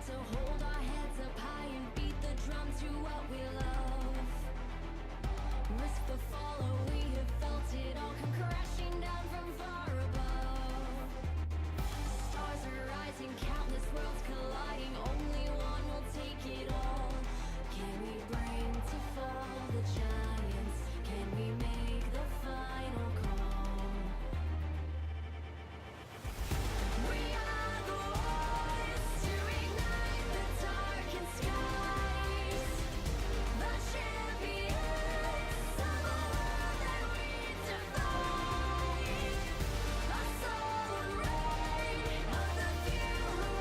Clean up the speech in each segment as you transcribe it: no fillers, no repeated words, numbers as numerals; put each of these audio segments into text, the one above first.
to hold our heads up high and beat the drum to what we love. Risk the fall, oh, we have felt it all come crashing down from far above. Stars are rising, countless worlds colliding, only one will take it all. Can we bring to fall the giants? Can we make the final call? We are the ones to ignite the darkened skies, the champions of a world that we defy. A soul ray of the few who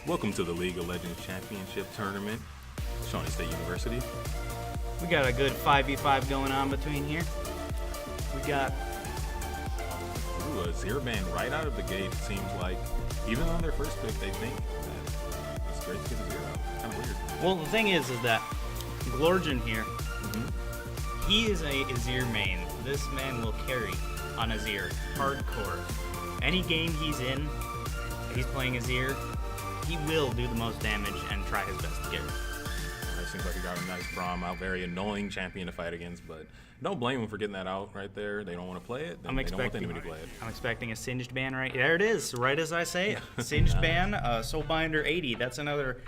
Welcome to the League of Legends Championship Tournament, Shawnee State University. We got a good 5v5 going on between here. We got A Zero ban right out of the gate. It seems like, even on their first pick, they think that it's great to get a 0. Kind of weird. well, the thing is that Glorgen here, he is a Azir main. This man will carry on Azir, hardcore. Any game he's in, he's playing Azir, he will do the most damage and try his best to get it. It seems like he got a nice Braum out, very annoying champion to fight against, but don't blame him for getting that out right there. They don't want to play it. They don't want anybody to play it. I'm expecting a Singed ban right there. It is, right as I say it. Singed ban, Soulbinder 80. That's another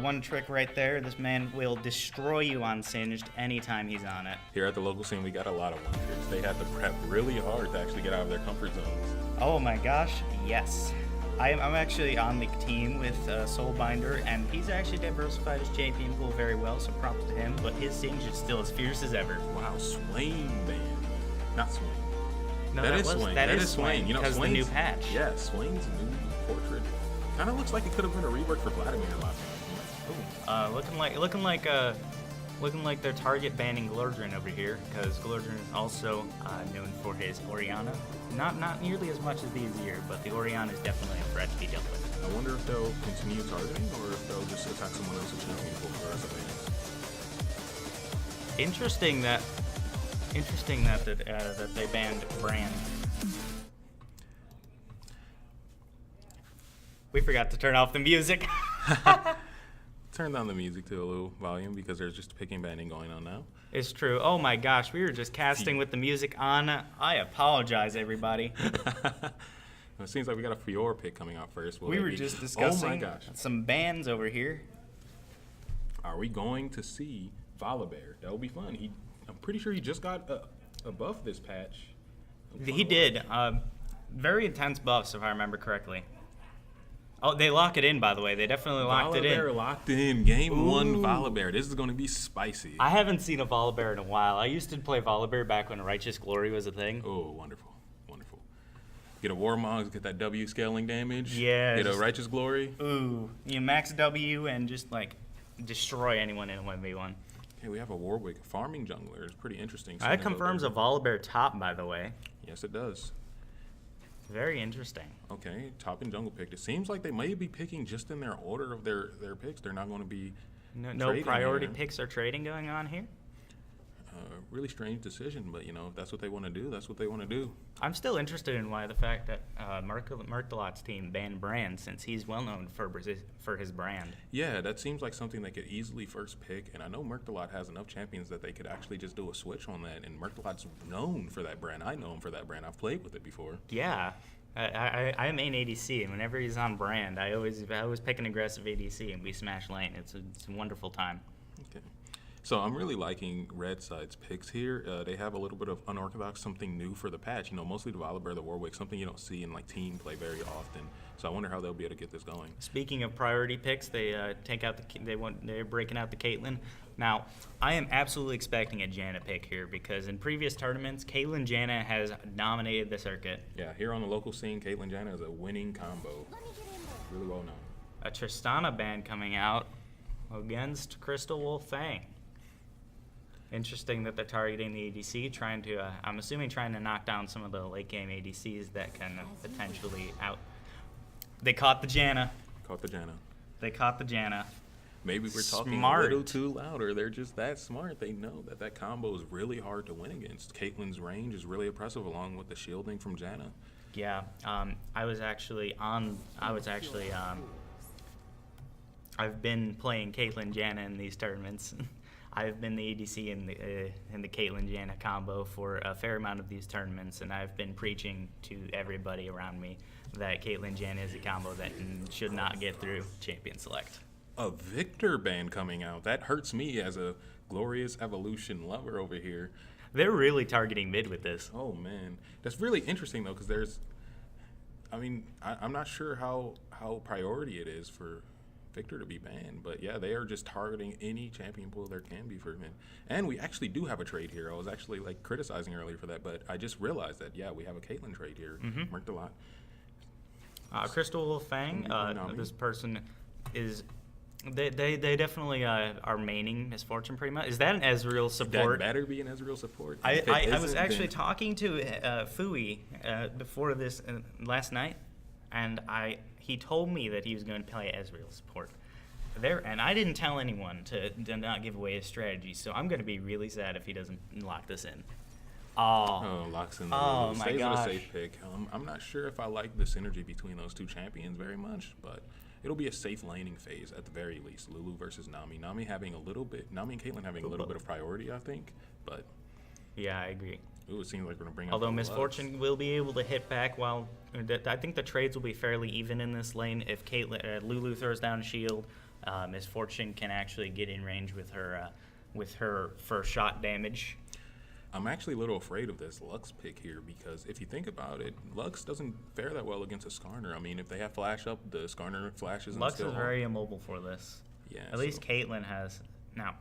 one trick right there. This man will destroy you on Singed anytime he's on it. Here at the local scene, we got a lot of one-tricks. They had to prep really hard to actually get out of their comfort zones. Oh my gosh, yes. I'm actually on the team with Soulbinder, and he's actually diversified his champion pool very well, so props to him, but his Singed is still as fierce as ever. Wow, Swain ban. Not Swain. No, that is Swain. That is Swain, You know, because of the new patch. Yeah, Swain's new portrait. Kind of looks like it could have been a rework for Vladimir last time. Looking like they're target banning Glorgen over here, because Glorgen is also known for his Orianna. Not nearly as much as the Azir, but the Orianna is definitely a threat to be dealt with. I wonder if they'll continue targeting or if they'll just attack someone else's champion for the rest of the games. Interesting that they banned Brand. We forgot to turn off the music. Turn down the music to a little volume because there's just picking banding going on now. It's true. Oh my gosh, we were just casting with the music on. I apologize, everybody. It seems like we got a Fior pick coming out first. We were just discussing oh my gosh. some bands over here. Are we going to see Volibear? That will be fun. I'm pretty sure he just got a buff this patch. He did. Very intense buffs, if I remember correctly. Oh, they lock it in, by the way. They definitely locked it in. Volibear locked in. Game 1 Volibear. This is going to be spicy. I haven't seen a Volibear in a while. I used to play Volibear back when Righteous Glory was a thing. Oh, wonderful. Wonderful. Get a Warmogs, get that W scaling damage. Yeah. Get a Righteous Glory. Ooh. You max W and just, like, destroy anyone in a 1v1. Okay, we have a Warwick farming jungler. It's pretty interesting. That confirms a Volibear top, by the way. Yes, it does. Very interesting. Okay, top and jungle picked. It seems like they may be picking just in their order of their picks. They're not going to be no priority picks or trading going on here. Really strange decision, but if that's what they want to do, that's what they want to do. I'm still interested in why the fact that Merkelot's team banned Brand, since he's well known for his brand. Yeah, that seems like something they could easily first pick, and I know Merkelot has enough champions that they could actually just do a switch on that, and Merkelot's known for that brand. I know him for that brand. I've played with it before. Yeah. I main ADC, and whenever he's on Brand, I always pick an aggressive ADC, and we smash lane. It's a wonderful time. Okay. So I'm really liking Red Side's picks here. They have a little bit of unorthodox, something new for the patch. Mostly the Volibear, the Warwick, something you don't see in team play very often. So I wonder how they'll be able to get this going. Speaking of priority picks, they're breaking out the Caitlyn. Now, I am absolutely expecting a Janna pick here because in previous tournaments, Caitlyn Janna has dominated the circuit. Yeah, here on the local scene, Caitlyn Janna is a winning combo. Really well known. A Tristana ban coming out against Crystal Wolf Fang. Interesting that they're targeting the ADC, I'm assuming trying to knock down some of the late game ADCs that can potentially out. They caught the Janna. They caught the Janna. Maybe we're talking a little too loud, or they're just that smart. They know that combo is really hard to win against. Caitlyn's range is really impressive, along with the shielding from Janna. Yeah, I've been playing Caitlyn Janna in these tournaments. I've been the ADC in the Caitlyn Janna combo for a fair amount of these tournaments, and I've been preaching to everybody around me that Caitlyn Janna is a combo that should not get through Champion Select. A Victor ban coming out. That hurts me as a Glorious Evolution lover over here. They're really targeting mid with this. Oh, man. That's really interesting, though, because I'm not sure how priority it is for Victor to be banned, but yeah, they are just targeting any champion pool there can be for him. And we actually do have a trade here. I was actually criticizing earlier for that, but I just realized that, yeah, we have a Caitlyn trade here. Marked a lot. Crystal Wolf Fang, Nami. this person is. They definitely are maining Misfortune pretty much. Is that an Ezreal support? That better be an Ezreal support. I If it was isn't, actually then- talking to Fui before this last night, and he told me that he was going to play Ezreal support. And I didn't tell anyone to not give away his strategy, so I'm going to be really sad if he doesn't lock this in. Oh, locks in the Oh, Lulu. my Stays gosh. with a safe pick. I'm not sure if I like the synergy between those two champions very much, but it'll be a safe laning phase at the very least. Lulu versus Nami. Nami and Caitlyn having a little bit of priority, I think. But Yeah, I agree. it seems like we're gonna bring. Although out the Misfortune will be able to hit back I think the trades will be fairly even in this lane. If Lulu throws down a shield, Misfortune can actually get in range with her first shot damage. I'm actually a little afraid of this Lux pick here because if you think about it, Lux doesn't fare that well against a Skarner. I mean, if they have flash up, the Skarner flashes. And Lux still is very immobile for this. Yeah. At least Caitlyn has now.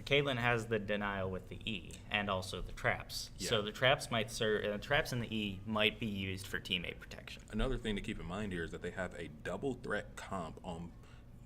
Caitlyn has the denial with the E and also the traps. Yeah. So the traps might serve. Traps in the E might be used for teammate protection. Another thing to keep in mind here is that they have a double threat comp on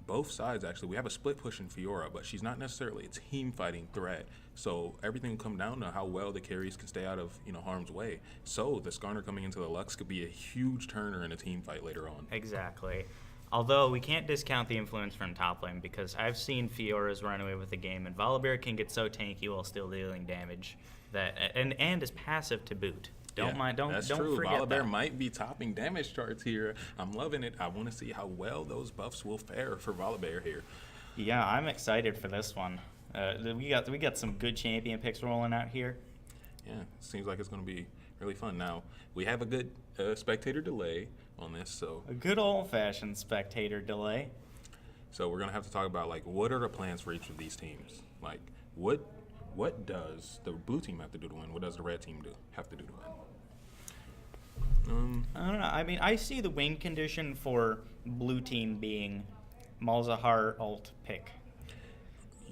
both sides. Actually, we have a split push in Fiora, but she's not necessarily a team fighting threat. So everything will come down to how well the carries can stay out of harm's way. So the Skarner coming into the Lux could be a huge turner in a team fight later on. Exactly. Although we can't discount the influence from top lane because I've seen Fiora's run away with the game, and Volibear can get so tanky while still dealing damage and is passive to boot. Don't That's don't true. forget Volibear that. might be topping damage charts here. I'm loving it. I want to see how well those buffs will fare for Volibear here. Yeah, I'm excited for this one. We got some good champion picks rolling out here. Yeah, seems like it's going to be really fun. Now, we have a good spectator delay on this, so A good old-fashioned spectator delay. we're going to have to talk about, what are the plans for each of these teams? What does the blue team have to do to win? What does the red team have to do to win? I don't know. I mean, I see the win condition for blue team being Malzahar ult pick.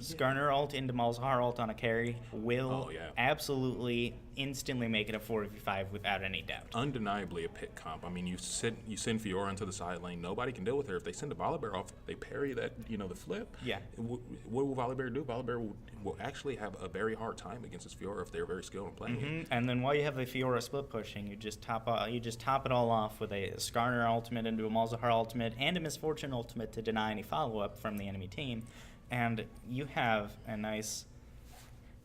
Skarner ult into Malzahar ult on a carry will Oh, yeah. absolutely instantly make it a 4v5 without any doubt. Undeniably a pick comp. I mean, you send Fiora into the side lane. Nobody can deal with her. If they send a Volibear off, they parry that, the flip. Yeah. What will Volibear do? Volibear will actually have a very hard time against this Fiora if they're very skilled in playing it. And then while you have the Fiora split pushing, you just top it all off with a Skarner ultimate into a Malzahar ultimate and a Misfortune ultimate to deny any follow-up from the enemy team. And you have a nice,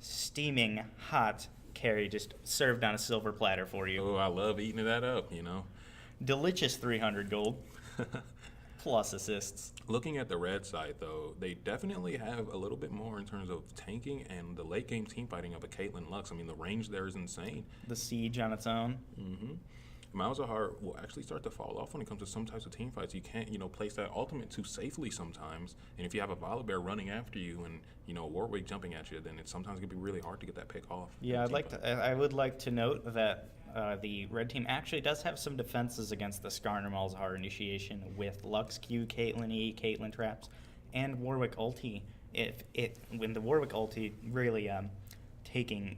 steaming, hot carry just served on a silver platter for you. Oh, I love eating that up, Delicious 300 gold, plus assists. Looking at the red side, though, they definitely have a little bit more in terms of tanking and the late game team fighting of a Caitlyn Lux. I mean, the range there is insane. The siege on its own. Malzahar will actually start to fall off when it comes to some types of team fights. You can't, place that ultimate too safely sometimes. And if you have a Volibear running after you and, a Warwick jumping at you, then it sometimes can be really hard to get that pick off. Yeah, I would like to note that the red team actually does have some defenses against the Skarner Malzahar initiation with Lux Q, Caitlyn E, Caitlyn traps, and Warwick ulti. When the Warwick ulti really taking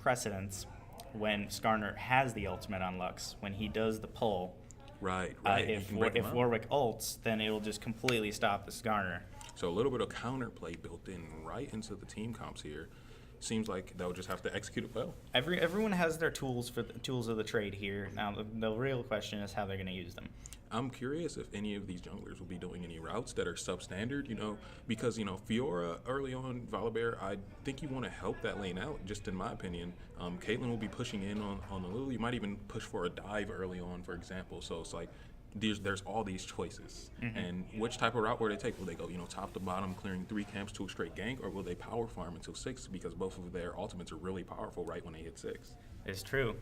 precedence when Skarner has the ultimate on Lux, when he does the pull. Right. If Warwick ults, then it will just completely stop the Skarner. So a little bit of counterplay built in right into the team comps here. Seems like they'll just have to execute it well. Everyone has their tools for the tools of the trade here. Now the real question is how they're going to use them. I'm curious if any of these junglers will be doing any routes that are substandard, because, Fiora early on, Volibear, I think you want to help that lane out, just in my opinion. Caitlyn will be pushing in on the Lulu. You might even push for a dive early on, for example. So it's like there's all these choices. And which type of route will they take? Will they go, top to bottom, clearing 3 camps to a straight gank, or will they power farm until 6? Because both of their ultimates are really powerful right when they hit 6. It's true.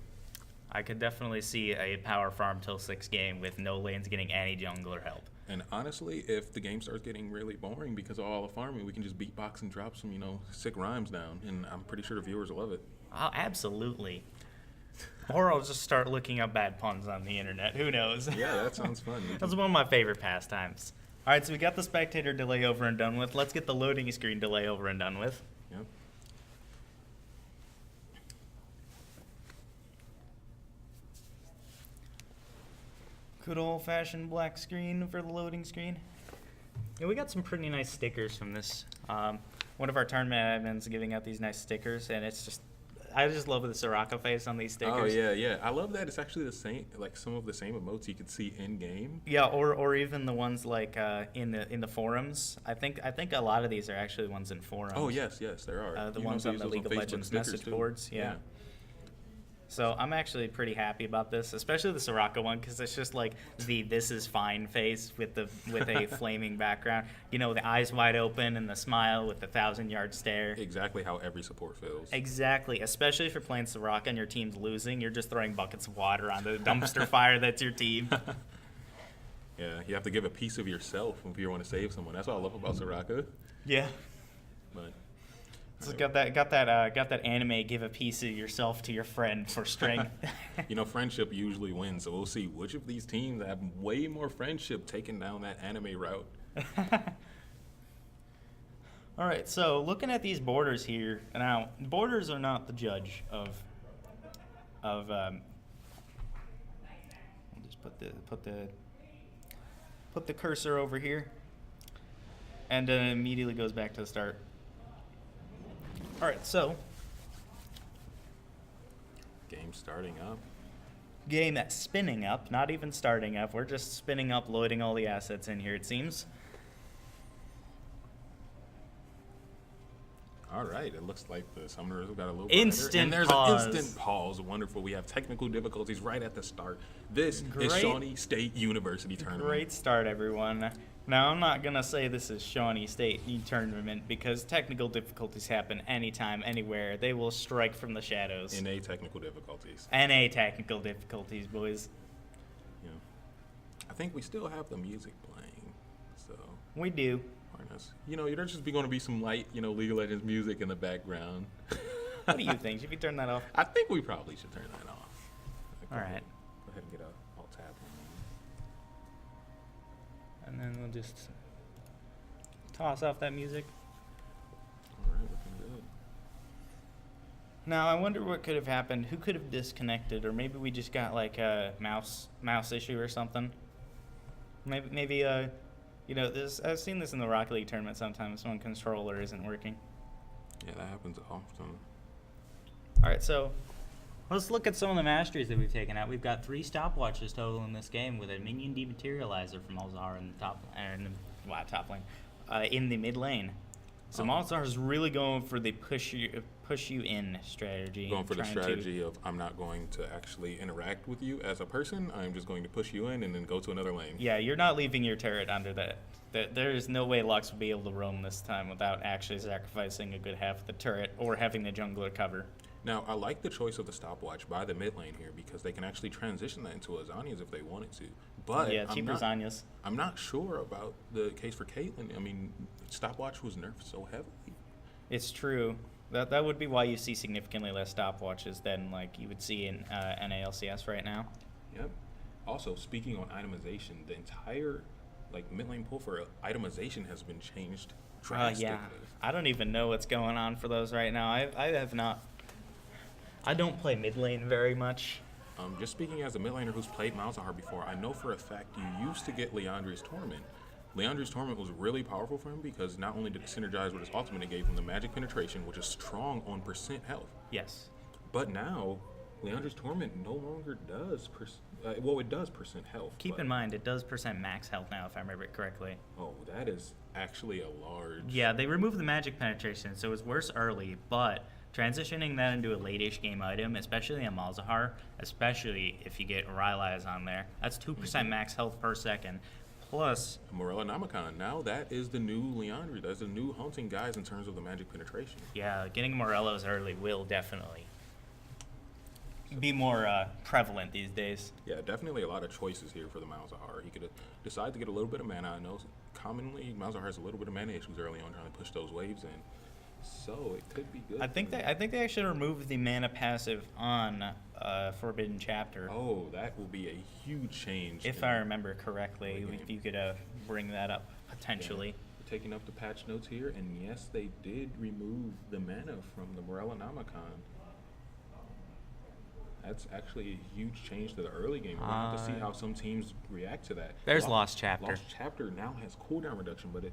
I could definitely see a power farm till 6 game with no lanes getting any jungler help. And honestly, if the game starts getting really boring because of all the farming, we can just beatbox and drop some, sick rhymes down, and I'm pretty sure the viewers will love it. Oh, absolutely. Or I'll just start looking up bad puns on the internet. Who knows? Yeah, that sounds fun. That's one of my favorite pastimes. All right, so we got the spectator delay over and done with. Let's get the loading screen delay over and done with. Yep. Good old-fashioned black screen for the loading screen. Yeah, we got some pretty nice stickers from this. One of our tournament admins giving out these nice stickers, and it's just, I just love the Soraka face on these stickers. Oh yeah. I love that it's actually the same, like some of the same emotes you could see in game. Yeah, or even the ones like in the forums. I think a lot of these are actually ones in forums. Oh yes, there are. The You ones can on the use those League of Facebook Legends stickers, message too. boards. Yeah. So I'm actually pretty happy about this, especially the Soraka one, because it's just like the "this is fine" face with a flaming background. You know, the eyes wide open and the smile with the 1,000-yard stare. Exactly how every support feels. Exactly, especially if you're playing Soraka and your team's losing, you're just throwing buckets of water on the dumpster fire that's your team. Yeah, you have to give a piece of yourself if you want to save someone. That's what I love about Soraka. Yeah. But So got that anime. Give a piece of yourself to your friend for strength. you know, friendship usually wins, so we'll see which of these teams have way more friendship taking down that anime route. All right, so looking at these borders here now, borders are not the judge of. I'll just put the cursor over here, and then it immediately goes back to the start. All right, so Game starting up. game that's spinning up, not even starting up. We're just spinning up, loading all the assets in here, it seems. All right, it looks like the summoners have got a little Instant brighter. And there's pause. an instant pause. Wonderful. We have technical difficulties right at the start. This Great. is Shawnee State University Tournament. Great start, everyone. Now, I'm not going to say this is Shawnee State Tournament because technical difficulties happen anytime, anywhere. They will strike from the shadows. NA technical difficulties. NA technical difficulties, boys. Yeah. I think we still have the music playing. So, We do. harness. You know, there's just going to be some light, League of Legends music in the background. What do you think? Should we turn that off? I think we probably should turn that off. Go All ahead- right. Go ahead and get a alt tab. And then we'll just toss off that music. All right, looking good. Now, I wonder what could have happened. Who could have disconnected? Or maybe we just got like a mouse issue or something. Maybe this, I've seen this in the Rocket League tournament sometimes when controller isn't working. Yeah, that happens often. All right, so let's look at some of the masteries that we've taken out. We've got 3 stopwatches total in this game with a minion dematerializer from Malzahar in the top lane, in the mid lane. So Malzahar is really going for the push you in strategy. Going for the trying to- strategy of I'm not going to actually interact with you as a person. I'm just going to push you in and then go to another lane. Yeah, you're not leaving your turret under that. There is no way Lux will be able to roam this time without actually sacrificing a good half of the turret or having the jungler cover. Now, I like the choice of the stopwatch by the mid lane here because they can actually transition that into a Zhonya's if they wanted to. But Yeah, cheaper Zhonya's. I'm not sure about the case for Caitlyn. I mean, stopwatch was nerfed so heavily. It's true. That would be why you see significantly less stopwatches than like you would see in NALCS right now. Yep. Also, speaking on itemization, the entire mid lane pool for itemization has been changed drastically. Yeah, I don't even know what's going on for those right now. I have not. I don't play mid lane very much. Just speaking as a mid laner who's played Malzahar before, I know for a fact you used to get Leandre's Torment. Leandre's Torment was really powerful for him because not only did it synergize with his ultimate, it gave him the magic penetration, which is strong on % health. Yes. But now, Leandre's Torment no longer does it does % health. Keep but- in mind, it does % max health now, if I remember it correctly. Oh, that is actually a large... Yeah, they removed the magic penetration, so it was worse early, but transitioning that into a late-ish game item, especially on Malzahar, especially if you get Rylai's on there, that's 2% max health per second. Plus, Morella Namicon, now that is the new Leandre. That's the new hunting guys in terms of the magic penetration. yeah, getting Morellos early will definitely be more prevalent these days. Yeah, definitely a lot of choices here for the Malzahar. He could decide to get a little bit of mana. I know commonly Malzahar has a little bit of mana issues early on trying to push those waves in. So it could be good. I think they actually removed the mana passive on Forbidden Chapter. Oh, that will be a huge change. If I remember correctly, the if game. you could bring that up potentially. Yeah. We're taking up the patch notes here, and yes, they did remove the mana from the Morella Namicon. That's actually a huge change to the early game. We're going to have to see how some teams react to that. There's Lost Chapter. Lost Chapter now has cooldown reduction, but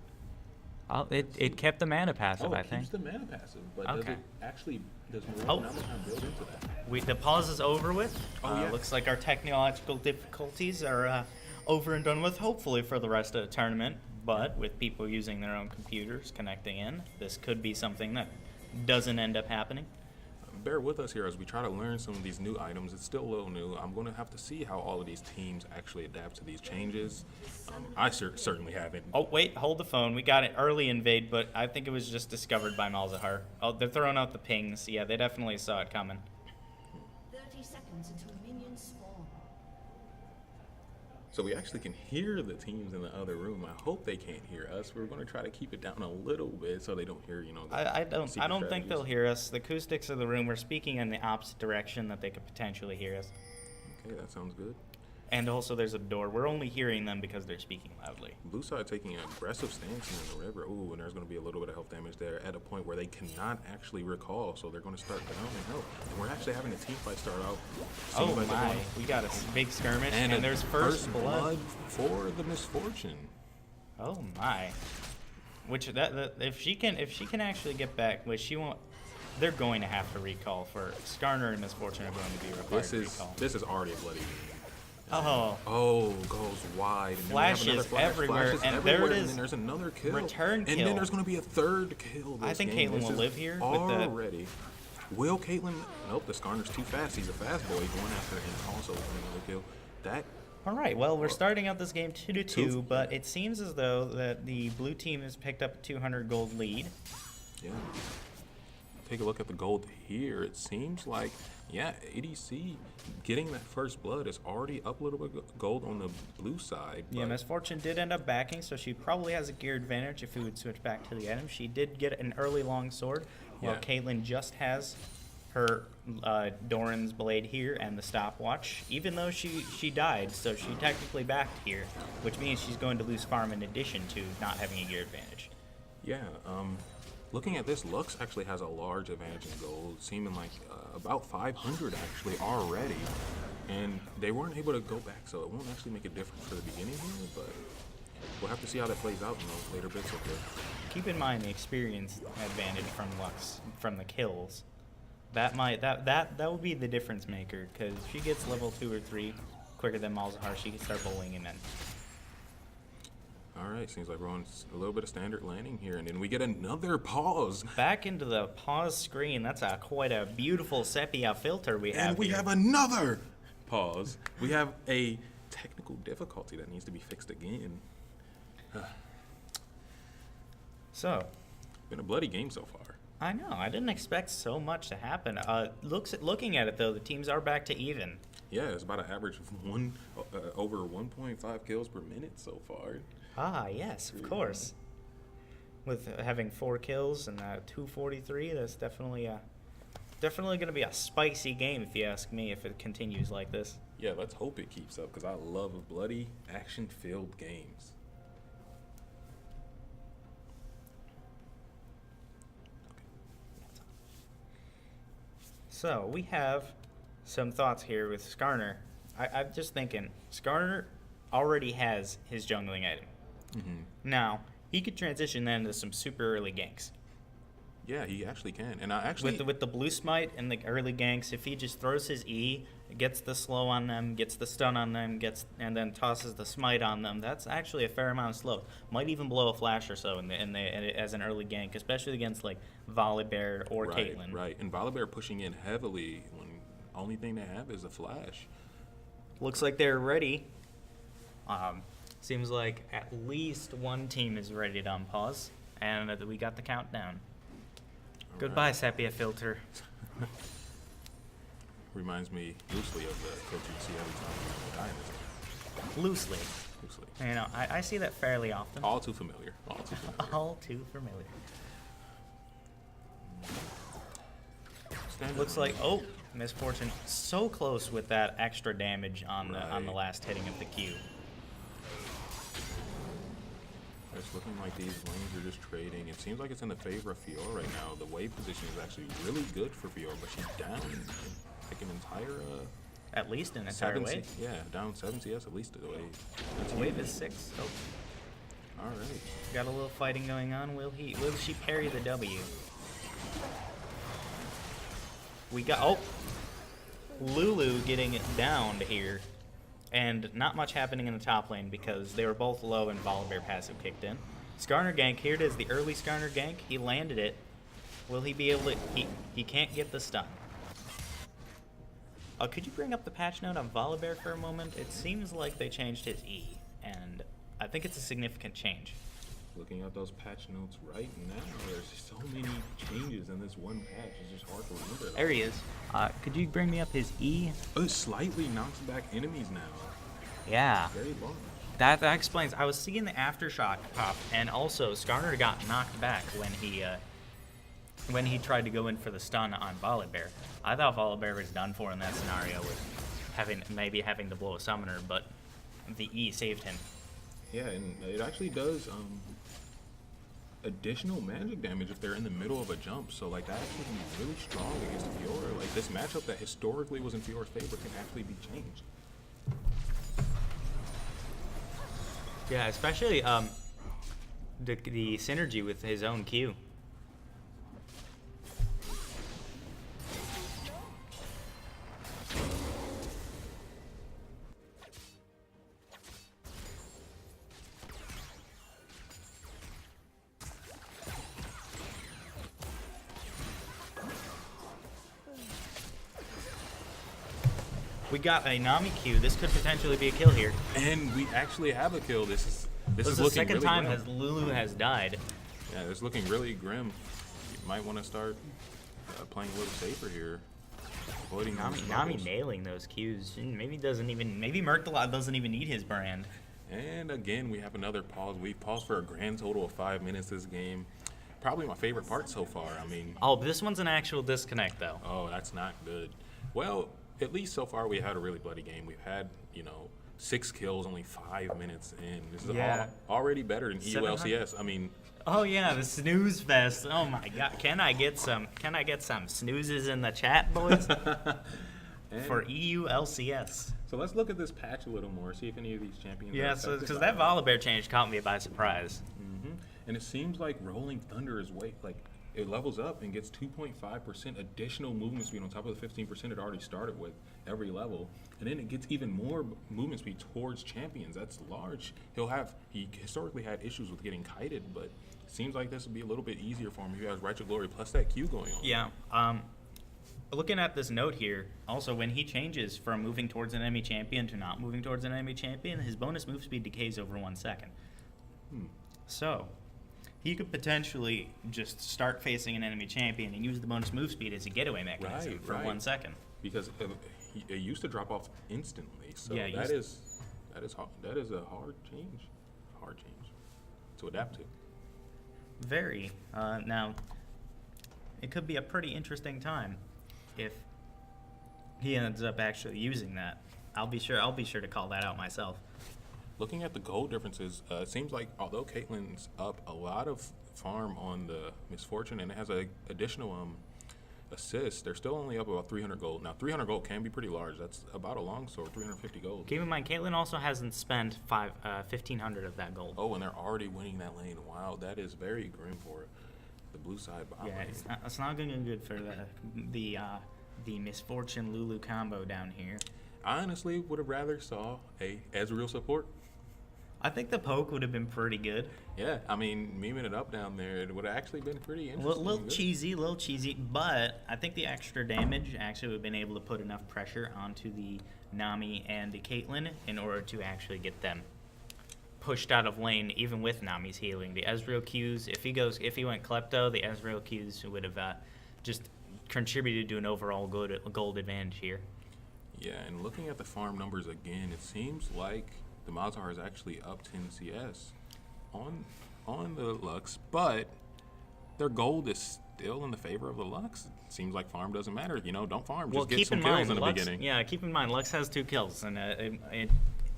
it kept the mana passive, I it think. keeps the mana passive, but Okay. does Oh. Morocco now build into that? The pause is over with. Oh, yeah. Looks like our technological difficulties are over and done with, hopefully for the rest of the tournament. But with people using their own computers connecting in, this could be something that doesn't end up happening. Bear with us here as we try to learn some of these new items. It's still a little new. I'm going to have to see how all of these teams actually adapt to these changes. I certainly haven't. Oh, wait, hold the phone. We got an early invade, but I think it was just discovered by Malzahar. Oh, they're throwing out the pings. Yeah, they definitely saw it coming. 30 seconds until minions spawn. So we actually can hear the teams in the other room. I hope they can't hear us. We're going to try to keep it down a little bit so they don't hear, the I don't secret think strategies. they'll hear us. The acoustics of the room, we're speaking in the opposite direction that they could potentially hear us. Okay, that sounds good. And also there's a door. We're only hearing them because they're speaking loudly. Blue side taking an aggressive stance here in the river. Ooh, and there's going to be a little bit of health damage there at a point where they cannot actually recall, so they're going to start down in health. And we're actually having a team fight start out. Oh Seems like they're my, going- we got a big skirmish, And, and there's first blood. for the misfortune. Oh my. Which if she can actually get back, which she won't, they're going to have to recall for Skarner and Misfortune are going to be required to recall. This is already a bloody game. Oh, goes wide. And Flashes then we have another flash. everywhere, Flashes and everywhere, there it and is. then there's another kill. Return And kill. then there's going to be a third kill. I This think game. Caitlyn This will is live here with the- already. Will Caitlyn? Nope, the Skarner's too fast. He's a fast boy going after it and also winning another kill. That All right, well, we're starting out this game 2-2, but it seems as though that the blue team has picked up a 200 gold lead. Yeah. Take a look at the gold here. It seems like, yeah, ADC getting that first blood is already up a little bit gold on the blue side. Yeah, but- Misfortune did end up backing, so she probably has a gear advantage if we would switch back to the item. She did get an early long sword, while Yeah. Caitlyn just has her Doran's blade here and the stopwatch, even though she died, so she technically backed here, which means she's going to lose farm in addition to not having a gear advantage. Yeah, looking at this, Lux actually has a large advantage in gold, seeming like about 500 actually already. And they weren't able to go back, so it won't actually make a difference for the beginning here, but we'll have to see how that plays out in those later bits of it. Keep in mind the experience advantage from Lux, from the kills. That will be the difference maker, because if she gets level 2 or 3 quicker than Malzahar, she can start bowling him in. All right, seems like we're on a little bit of standard landing here, and then we get another pause. Back into the pause screen. That's quite a beautiful sepia filter we have And we here. have another pause. We have a technical difficulty that needs to be fixed again. So, Been a bloody game so far. I know. I didn't expect so much to happen. Looking at it, though, the teams are back to even. Yeah, it's about an average of over 1.5 kills per minute so far. Ah, yes, of course. With having 4 kills and 243, that's definitely going to be a spicy game, if you ask me, if it continues like this. Yeah, let's hope it keeps up, because I love bloody, action-filled games. So, we have some thoughts here with Skarner. I'm just thinking, Skarner already has his jungling item. Now, he could transition then to some super early ganks. Yeah, he actually can. And I actually... With the blue smite and the early ganks, if he just throws his E, gets the slow on them, gets the stun on them, and then tosses the smite on them, that's actually a fair amount of slow. Might even blow a flash or so as an early gank, especially against like Volibear or Caitlyn. Right, and Volibear pushing in heavily when only thing they have is a flash. Looks like they're ready. Seems like at least one team is ready to unpause, and we got the countdown. Goodbye, Sepia filter. Reminds me loosely of the filter you see every time you die in this game. Loosely. Loosely. You know, I see that fairly often. All too familiar. All too familiar. All too familiar. Standard. Looks like Misfortune so close with that extra damage on the last hitting of the Q. It's looking like these lanes are just trading. It seems like it's in the favor of Fiora right now. The wave position is actually really good for Fiora, but she's down like an entire At least an entire 7 wave. Yeah, down 7 CS at least a wave. That's Wave huge. is 6. Oh, All right. got a little fighting going on. Will she parry the W? We got Lulu getting it downed here, and not much happening in the top lane because they were both low and Volibear passive kicked in. Skarner gank, here it is, the early Skarner gank. He landed it. Will he be able to? He can't get the stun. Could you bring up the patch note on Volibear for a moment? It seems like they changed his E, and I think it's a significant change. Looking at those patch notes right now, there's so many changes in this one patch. It's just hard to remember. There he is. Could you bring me up his E? It slightly knocks back enemies now. Yeah. Very large. That explains. I was seeing the aftershock pop, and also Skarner got knocked back when he tried to go in for the stun on Volibear. I thought Volibear was done for in that scenario with maybe having to blow a summoner, but the E saved him. Yeah, and it actually does additional magic damage if they're in the middle of a jump. So like that actually can be really strong against Fiora. Like this matchup that historically was in Fiora's favor can actually be changed. Yeah, especially the synergy with his own Q. We got a Nami Q. This could potentially be a kill here. And we actually have a kill. This is This is the looking second really time grim. as Lulu has died. Yeah, it's looking really grim. You might want to start playing a little safer here. Avoiding those Nami bubbles. nailing those Qs. Maybe Murktala doesn't even need his brand. And again, we have another pause. We paused for a grand total of 5 minutes this game. Probably my favorite part so far. I mean, Oh, this one's an actual disconnect though. oh, that's not good. Well, at least so far we had a really bloody game. We've had, 6 kills, only 5 minutes in. This is Yeah. already better than 700? EULCS. I mean, Oh yeah, the snooze fest. Oh my god. Can I get some snoozes in the chat, boys? and- For EULCS. so let's look at this patch a little more, see if any of these champions are Yeah, affected because by that it. Volibear change caught me by surprise. And it seems like Rolling Thunder is it levels up and gets 2.5% additional movement speed on top of the 15% it already started with every level. And then it gets even more movement speed towards champions. That's large. He historically had issues with getting kited, but it seems like this would be a little bit easier for him if he has Righteous Glory plus that Q going on. Yeah. Looking at this note here, also when he changes from moving towards an enemy champion to not moving towards an enemy champion, his bonus move speed decays over 1 second. So, he could potentially just start facing an enemy champion and use the bonus move speed as a getaway mechanism Right, for right. 1 second. Because it used to drop off instantly. So Yeah, it that used- that is a hard change to adapt to. Very. Now, it could be a pretty interesting time if he ends up actually using that. I'll be sure to call that out myself. Looking at the gold differences, it seems like although Caitlyn's up a lot of farm on the Misfortune and it has a additional assist, they're still only up about 300 gold. Now 300 gold can be pretty large. That's about a longsword, 350 gold. Keep in mind, Caitlyn also hasn't spent 1,500 of that gold. Oh, and they're already winning that lane. Wow, that is very grim for the blue side bot Yeah, lane. it's not going good for the Misfortune Lulu combo down here. I honestly would have rather saw a Ezreal support. I think the poke would have been pretty good. Yeah, I mean, memeing it up down there, it would have actually been pretty A interesting. little Good. cheesy, but I think the extra damage actually would have been able to put enough pressure onto the Nami and the Caitlyn in order to actually get them pushed out of lane, even with Nami's healing. The Ezreal Qs, if he went Klepto, the Ezreal Qs would have just contributed to an overall gold advantage here. Yeah, and looking at the farm numbers again, it seems like the Malzahar is actually up 10 CS on the Lux, but their gold is still in the favor of the Lux. It seems like farm doesn't matter. Don't farm. Just get some kills in the beginning. Yeah, keep in mind, Lux has 2 kills, and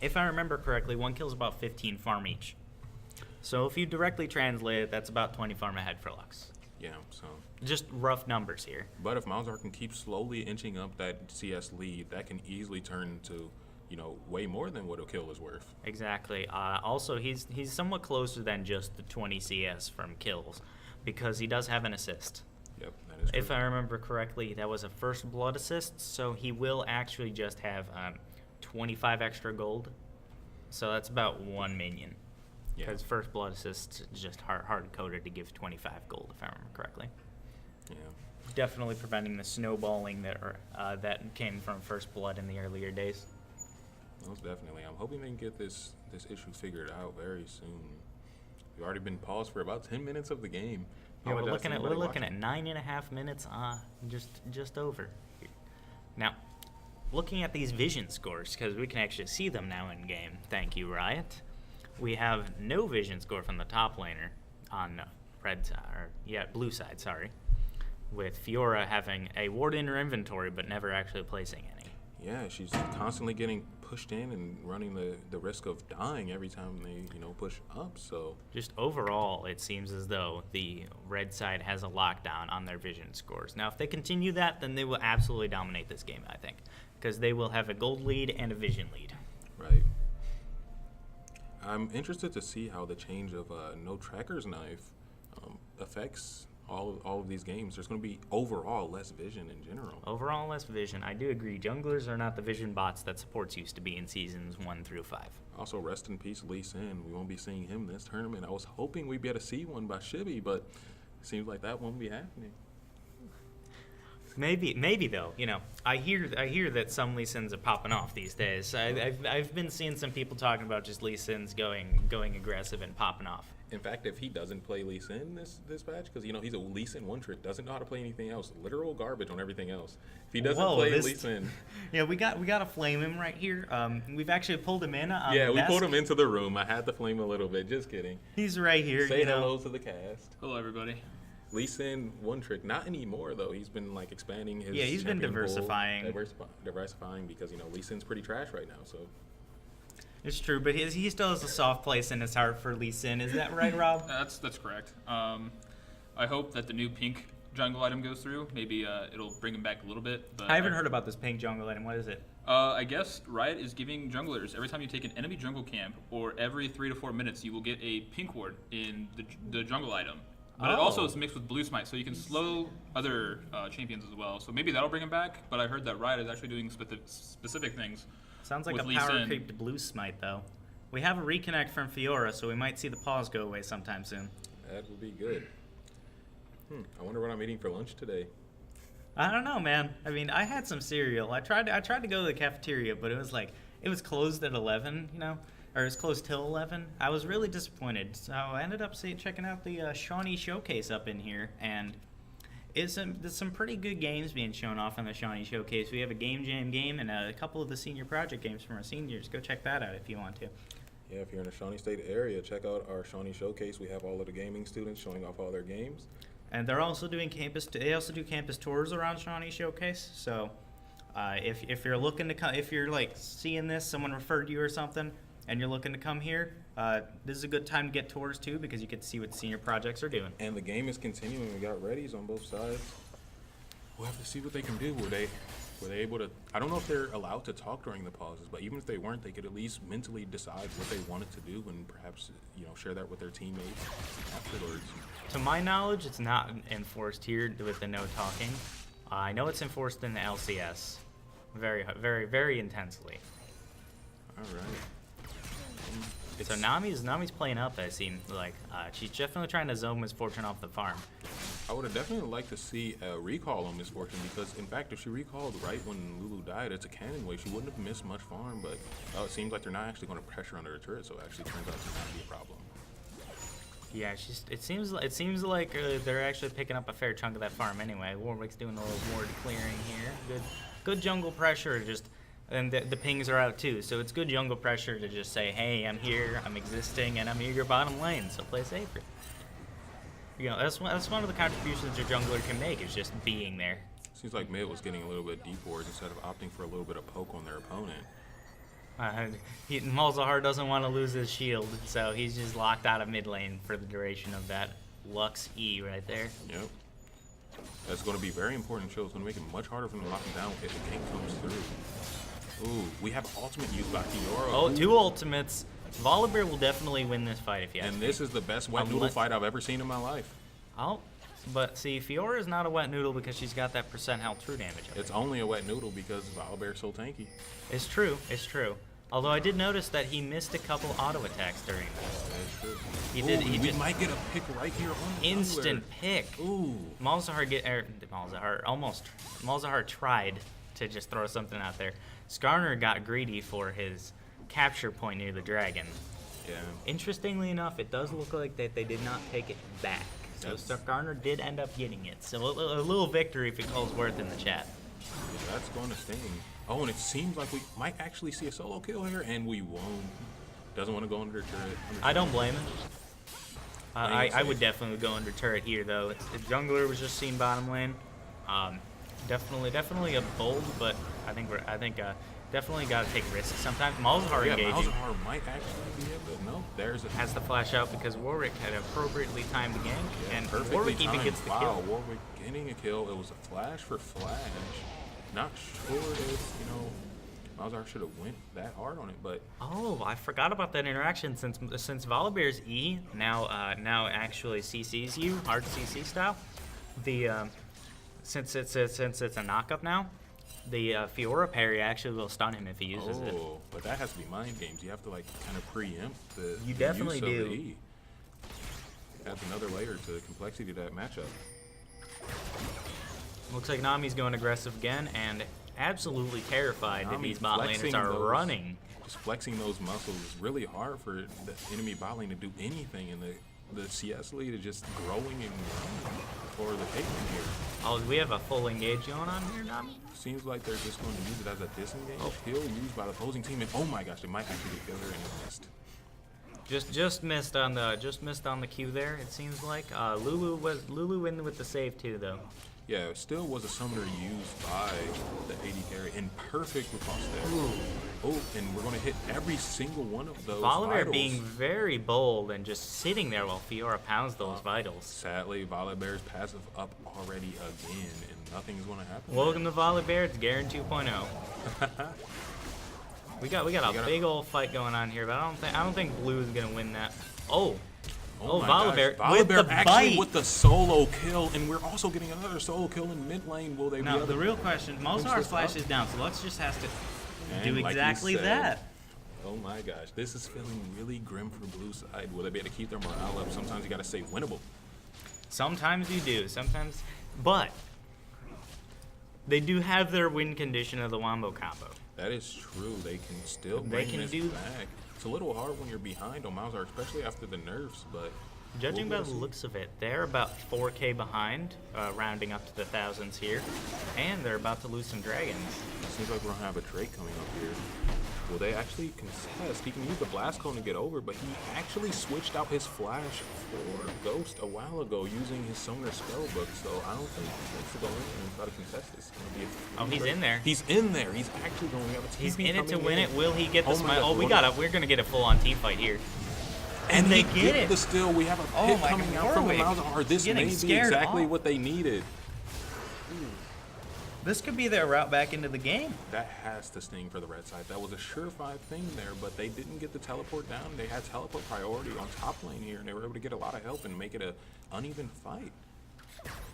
if I remember correctly, 1 kill is about 15 farm each. So if you directly translate it, that's about 20 farm ahead for Lux. Yeah, so just rough numbers here. But if Malzahar can keep slowly inching up that CS lead, that can easily turn to, way more than what a kill is worth. Exactly. Also, he's somewhat closer than just the 20 CS from kills, because he does have an assist. Yep, that is true. If I remember correctly, that was a first blood assist, so he will actually just have 25 extra gold. So that's about 1 minion. Yeah. Because first blood assist is just hard coded to give 25 gold, if I remember correctly. Yeah. Definitely preventing the snowballing that came from first blood in the earlier days. Most definitely. I'm hoping they can get this issue figured out very soon. We've already been paused for about 10 minutes of the game. Yeah, we're looking at 9.5 minutes, just over. Now, looking at these vision scores, because we can actually see them now in game. Thank you, Riot. We have no vision score from the top laner on blue side. Sorry, with Fiora having a ward in her inventory but never actually placing any. Yeah, she's constantly getting pushed in and running the risk of dying every time they push up. So just overall, it seems as though the red side has a lockdown on their vision scores. Now, if they continue that, then they will absolutely dominate this game, I think, because they will have a gold lead and a vision lead. Right. I'm interested to see how the change of no tracker's knife affects all of these games. There's going to be overall less vision in general. Overall less vision. I do agree. Junglers are not the vision bots that supports used to be in seasons 1 through 5. Also, rest in peace, Lee Sin. We won't be seeing him this tournament. I was hoping we'd be able to see one by Shibby, but it seems like that won't be happening. Maybe though. I hear that some Lee Sins are popping off these days. I've been seeing some people talking about just Lee Sins going aggressive and popping off. In fact, if he doesn't play Lee Sin this patch, because he's a Lee Sin one trick, doesn't know how to play anything else, literal garbage on everything else. If he doesn't play Lee Sin, yeah, we got to flame him right here. We've actually pulled him in. Yeah, we pulled him into the room. I had to flame a little bit. Just kidding. He's right here. Say hello to the cast. Hello, everybody. Lee Sin one trick, not anymore though. He's been expanding his. Yeah, he's been diversifying. Diversifying because Lee Sin's pretty trash right now. So. It's true, but he still has a soft place in his heart for Lee Sin. Is that right, Rob? That's correct. I hope that the new pink jungle item goes through. Maybe it'll bring him back a little bit. But I haven't heard about this pink jungle item. What is it? I guess Riot is giving junglers, every time you take an enemy jungle camp, or every 3 to 4 minutes, you will get a pink ward in the jungle item. But it also is mixed with blue smite, so you can slow other champions as well. So maybe that'll bring him back. But I heard that Riot is actually doing specific things. Sounds like a power creeped blue smite, though. We have a reconnect from Fiora, so we might see the pause go away sometime soon. That would be good. I wonder what I'm eating for lunch today. I don't know, man. I mean, I had some cereal. I tried to go to the cafeteria, but it was closed at 11, or it was closed till 11. I was really disappointed. So I ended up checking out the Shawnee showcase up in here, and there's some pretty good games being shown off on the Shawnee showcase. We have a Game Jam game and a couple of the senior project games from our seniors. Go check that out if you want to. Yeah, if you're in the Shawnee State area, check out our Shawnee showcase. We have all of the gaming students showing off all their games. And they're also doing they also do campus tours around Shawnee Showcase. So if you're looking to come, if you're seeing this, someone referred you or something, and you're looking to come here, this is a good time to get tours too, because you get to see what senior projects are doing. And the game is continuing. We got readies on both sides. We'll have to see what they can do. Were they able to? I don't know if they're allowed to talk during the pauses, but even if they weren't, they could at least mentally decide what they wanted to do and perhaps share that with their teammates afterwards. To my knowledge, it's not enforced here with the no talking. I know it's enforced in the LCS, very, very, very intensely. All right. So Nami's playing up. It seems like she's definitely trying to zone Misfortune off the farm. I would have definitely liked to see a recall on Misfortune because, in fact, if she recalled right when Lulu died, it's a cannon wave. She wouldn't have missed much farm, but it seems like they're not actually going to pressure under her turret, so it actually turns out to not be a problem. Yeah, it seems like they're actually picking up a fair chunk of that farm anyway. Warwick's doing a little ward clearing here. Good jungle pressure. And the pings are out too, so it's good jungle pressure to just say, hey, I'm here, I'm existing, and I'm in your bottom lane, so play safer. That's one of the contributions a jungler can make, is just being there. Seems like mid was getting a little bit deep wards instead of opting for a little bit of poke on their opponent. Malzahar doesn't want to lose his shield, so he's just locked out of mid lane for the duration of that Lux E right there. Yep. That's going to be very important show. It's going to make it much harder for them to lock him down if the gank comes through. Ooh, we have ultimate used by Fiora. Oh, 2 ultimates. Volibear will definitely win this fight if you ask And me. this is the best wet noodle fight I've ever seen in my life. Oh, but see, Fiora is not a wet noodle because she's got that % health true damage. It's only a wet noodle because Volibear's so tanky. It's true. It's true. Although I did notice that he missed a couple auto attacks during this. That's true. He did. He we just might get a pick right here on the instant jungler. pick. Ooh. Malzahar tried to just throw something out there. Skarner got greedy for his capture point near the dragon. Yeah. Interestingly enough, it does look like that they did not take it back. So That's- Skarner did end up getting it. So a little victory if it calls worth in the chat. Yeah, that's going to sting. Oh, and it seems like we might actually see a solo kill here, and we won't. Doesn't want to go under turret. I don't blame him. Playing it I would safe. definitely go under turret here, though. The jungler was just seen bottom lane. Definitely a bold, but I think definitely got to take risks sometimes. Malzahar Yeah, engaging Malzahar might actually be able to. No, there's a has the flash out because Warwick had appropriately timed the gank, and perfectly Warwick even timed. gets the wow, kill. Warwick getting a kill. It was a flash for flash. Not sure if, Malzahar should have went that hard on it, but Oh, I forgot about that interaction since Volibear's E now actually CCs you hard CC style. The since it's a knockup now, the Fiora parry actually will stun him if he uses it. oh, but that has to be mind games. You have to kind of preempt the You the definitely use of do. the E. Adds another layer to the complexity to that matchup. Looks like Nami's going aggressive again and absolutely terrified that Nami these bot flexing laners are those- running. Just flexing those muscles is really hard for the enemy bot lane to do anything, and the CS lead is just growing and growing for the Caitlyn here. Oh, we have a full engage going on here, Nami? Seems like they're just going to use it as a disengage. Oh. Kill used by the opposing team, and oh my gosh, they might actually get killed there and it missed. Just missed on the Q there. It seems like Lulu in with the save too though. Yeah, it still was a summoner used by the AD carry, and perfect riposte there. Oh, and we're going to hit every single one of those Volibear vitals. being very bold and just sitting there while Fiora pounds those vitals. Sadly, Volibear's passive up already again, and nothing's going to happen. Welcome to Volibear, it's Garen 2.0. We got a big old fight going on here, but I don't think Blue is gonna win that. Oh, my Volibear gosh. with Volibear the actually bite. with the solo kill, and we're also getting another solo kill in mid lane. Will they Now be able the to real question, Malzahar's this flash up? is down, so let's just have to And do like you exactly said, that. Oh my gosh, this is feeling really grim for blue side. Will they be able to keep their morale up? Sometimes you got to say winnable. Sometimes you do, sometimes, but they do have their win condition of the Wombo combo. That is true. They can still They bring can this do- back. It's a little hard when you're behind on Malzahar, especially after the nerfs, but Judging we'll by the looks of it, they're about 4K behind, rounding up to the thousands here, and they're about to lose some dragons. it seems like we're gonna have a Drake coming up here. Will they actually contest? He can use the blast cone to get over, but he actually switched out his flash for Ghost a while ago using his Summoner spellbook, so I don't think he wants to go in and try to contest this. It's gonna be a Oh, he's Drake. in there. He's in there. He's actually going. We have a He's TP in it to coming win in. it. Will he get the Oh my smile? gosh, Oh, we're gonna get a full-on team fight here. And they they get it. The steal. We have a Oh pit my coming God, out from the Warwick Malzahar. This getting may be scared exactly off. what they needed. This could be their route back into the game. That has to sting for the red side. That was a surefire thing there, but they didn't get the teleport down. They had teleport priority on top lane here, and they were able to get a lot of help and make it a uneven fight.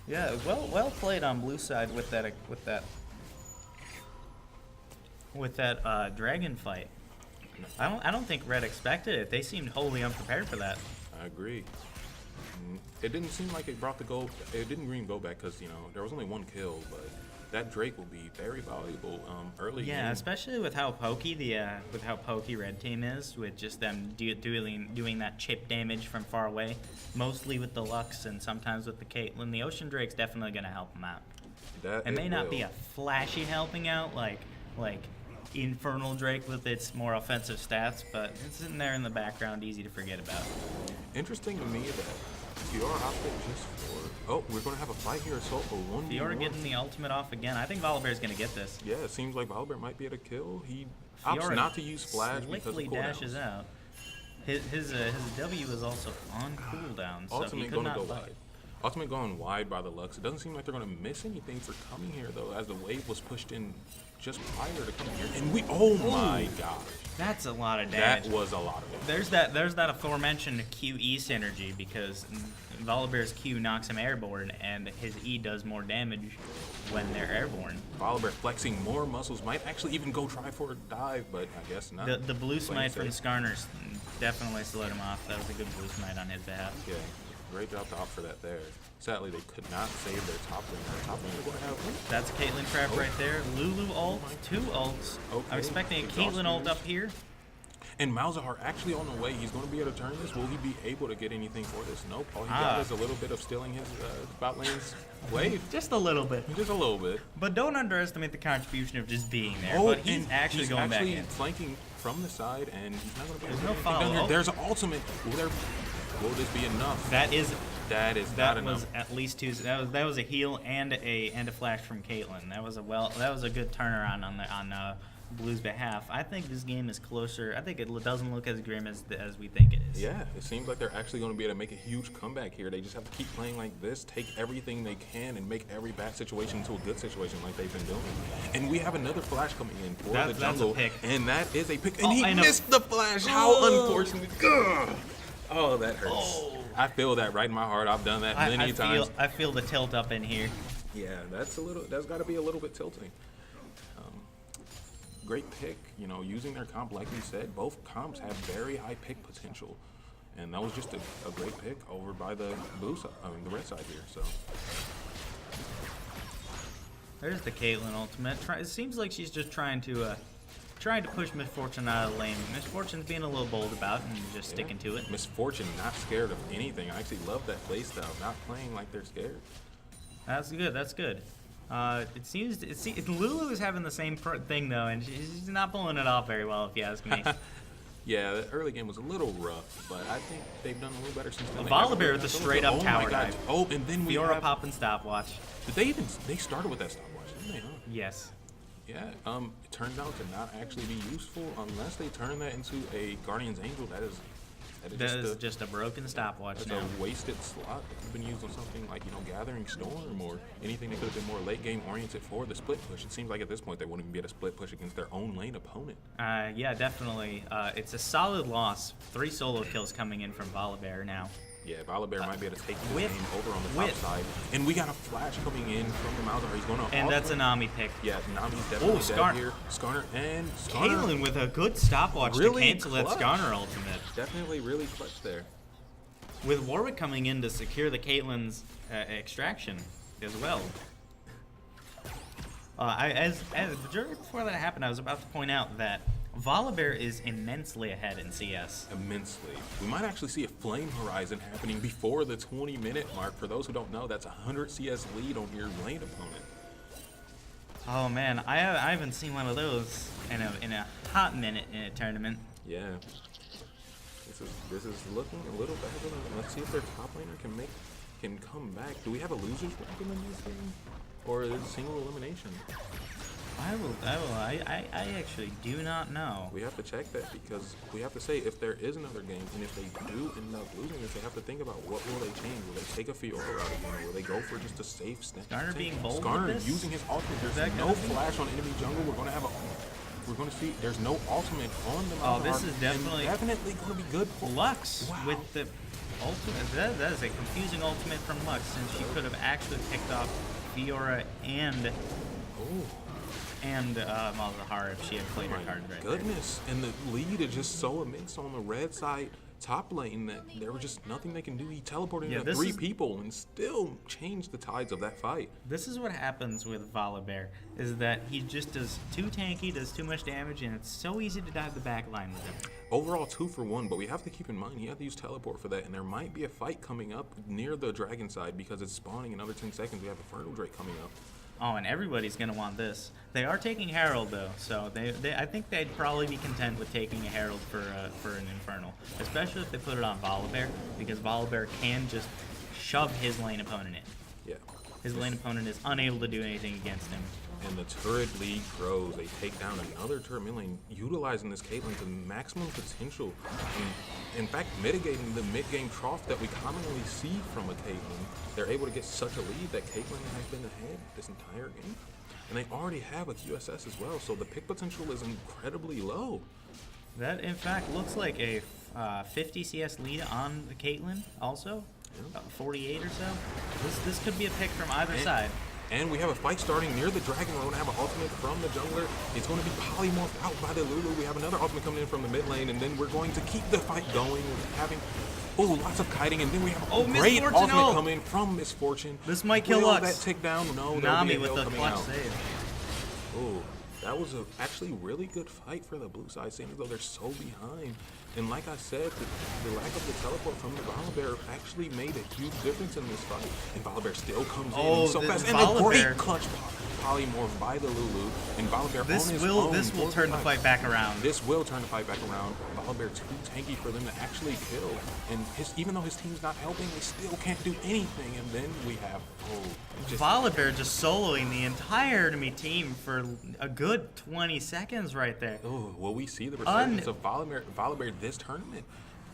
Yeah, well played on blue side with that dragon fight. I don't think red expected it. They seemed wholly unprepared for that. I agree. It didn't seem like it brought the goal. It didn't bring goal back because there was only one kill, but that Drake will be very valuable early. Yeah, game. especially with how pokey red team is, with just them doing that chip damage from far away, mostly with the Lux and sometimes with the Caitlyn. The Ocean Drake's definitely gonna help them out. That It may not will. be a flashy helping out like Infernal Drake with its more offensive stats, but it's in there in the background, easy to forget about. Interesting to me that Fiora opted just for. Oh, we're going to have a fight here. So a 1v1. Fiora getting the ultimate off again. I think Volibear's gonna get this. Yeah, it seems like Volibear might be able to kill. He opts Fiora not to use flash because of slickly dashes cooldowns. out. His W is also on cooldown, so he Ultimate could gonna not go bite. wide. Ultimate going wide by the Lux. It doesn't seem like they're going to miss anything for coming here, though, as the wave was pushed in just prior to coming here. And oh my gosh. That's a lot of damage. That was a lot of damage. There's that aforementioned QE synergy, because Volibear's Q knocks him airborne, and his E does more damage when they're airborne. Volibear flexing more muscles, might actually even go try for a dive, but I guess not. The blue smite from safe. Skarner definitely slowed him off. That was a good blue smite on his behalf. Yeah, great job to opt for that there. Sadly, they could not save their top lane. Their top lane is going to have... That's a Caitlyn trap right there. Lulu ult, two ults. Okay. I'm expecting a Exhaust Caitlyn ult spears. up here. And Malzahar actually on the way. He's going to be able to turn this. Will he be able to get anything for this? Nope. All he got is a little bit of stealing his bot lane's wave. Just a little bit. Just a little bit. But don't underestimate the contribution of just being there. Oh, but he's and actually going back in. flanking from the side, and he's not going to be able There's to no get anything done follow. here. Oh. There's an ultimate. Will this be enough? That is That not enough. was at least two. That was a heal and a flash from Caitlyn. That was a good turnaround on Blue's behalf. I think this game is closer. I think it doesn't look as grim as we think it is. Yeah, it seems like they're actually going to be able to make a huge comeback here. They just have to keep playing like this, take everything they can, and make every bad situation into a good situation like they've been doing. And we have another flash coming in for the jungle. That's a pick. And that is a pick. And Oh, he I know. missed the flash. How unfortunate. Ugh. Oh, that hurts. Oh. I feel that right in my heart. I've done that many times. I feel the tilt up in here. Yeah, that's got to be a little bit tilting. Great pick, using their comp, like we said, both comps have very high pick potential. And that was just a great pick over by the the red side here, so. There's the Caitlyn ultimate. It seems like she's just trying to push Miss Fortune out of the lane. Miss Fortune's being a little bold about it and just sticking to it. Miss Fortune not scared of anything. I actually love that playstyle, not playing like they're scared. That's good. That's good. It seems Lulu is having the same thing though, and she's not pulling it off very well, if you ask me. Yeah, the early game was a little rough, but I think they've done a little better since then. Volibear with a straight-up tower dive. Oh, and then we Fiora have... popping stopwatch. Did they started with that stopwatch, didn't they, huh? Yes. Yeah, it turned out to not actually be useful unless they turn that into a Guardian's Angel. That is just a broken stopwatch that's now. a wasted slot that could have been used on something like, Gathering Storm or anything that could have been more late game oriented for the split push. It seems like at this point they wouldn't even be able to split push against their own lane opponent. Yeah, definitely. It's a solid loss. 3 solo kills coming in from Volibear now. Yeah, Volibear might be able to take this Whip. game over on the top side. And we got a flash coming in from the Malzahar. He's going to And that's a Nami pick. Yeah, Nami's definitely dead here. Skarner. Caitlyn with a good stopwatch really to cancel that clutch. Skarner ultimate. Definitely really clutch there. With Warwick coming in to secure the Caitlyn's extraction as well. Before that happened, I was about to point out that Volibear is immensely ahead in CS. Immensely. We might actually see a flame horizon happening before the 20-minute mark. For those who don't know, that's a 100 CS lead on your lane opponent. Oh man, I haven't seen one of those in a hot minute in a tournament. Yeah. This is looking a little bad. Let's see if their top laner can come back. Do we have a losers bracket in this game, or is it single elimination? I actually do not know. We have to check that because we have to say if there is another game, and if they do end up losing this, they have to think about what will they change. Will they take a Fiora out again, or will they go for just a safe snap? Skarner being bold Skarner with this? using his ultimate. There's that no gonna be- flash on enemy jungle. We're going to see there's no ultimate on the Oh, this Malzahar, is and definitely going to be good for Lux Wow. with the ultimate. That is a confusing ultimate from Lux, since she could have actually picked off Fiora and Malzahar if she had played her card right there. Goodness, and the lead is just so immense on the red side top lane that there was just nothing they can do. He teleported into this 3 is- people and still changed the tides of that fight. This is what happens with Volibear, is that he just does too tanky, does too much damage, and it's so easy to dive the back line with him. Overall 2 for 1, but we have to keep in mind he had to use teleport for that, and there might be a fight coming up near the dragon side because it's spawning in another 10 seconds. We have Infernal Drake coming up. Oh, and everybody's gonna want this. They are taking Herald though, so I think they'd probably be content with taking a Herald for an Infernal, especially if they put it on Volibear, because Volibear can just shove his lane opponent in. Yeah. His lane opponent is unable to do anything against him. And the turret lead grows. They take down another turret mid lane, utilizing this Caitlyn to maximum potential. And in fact, mitigating the mid-game trough that we commonly see from a Caitlyn. They're able to get such a lead that Caitlyn has been ahead this entire game. And they already have a QSS as well, so the pick potential is incredibly low. That, in fact, looks like a 50 CS lead on the Caitlyn also. About 48 or so. This could be a pick from either side. And we have a fight starting near the Dragon. We're going to have an ultimate from the jungler. It's going to be polymorphed out by the Lulu. We have another ultimate coming in from the mid lane, and then we're going to keep the fight going. We're having lots of kiting, and then we have a great ultimate coming from Misfortune. This might kill Lux. That tick down? No, Nami with the clutch save. Oh, that was a actually really good fight for the blue side, seeing as though they're so behind. And like I said, the lack of the teleport from the Volibear actually made a huge difference in this fight. And Volibear still comes in so fast. And a great clutch polymorph by the Lulu. And Volibear on his own. This will turn the fight back around. This will turn the fight back around. Volibear too tanky for them to actually kill. And even though his team's not helping, they still can't do anything. And then we have Volibear just soloing the entire enemy team for a good 20 seconds right there. Oh, will we see the resurgence of Volibear this tournament?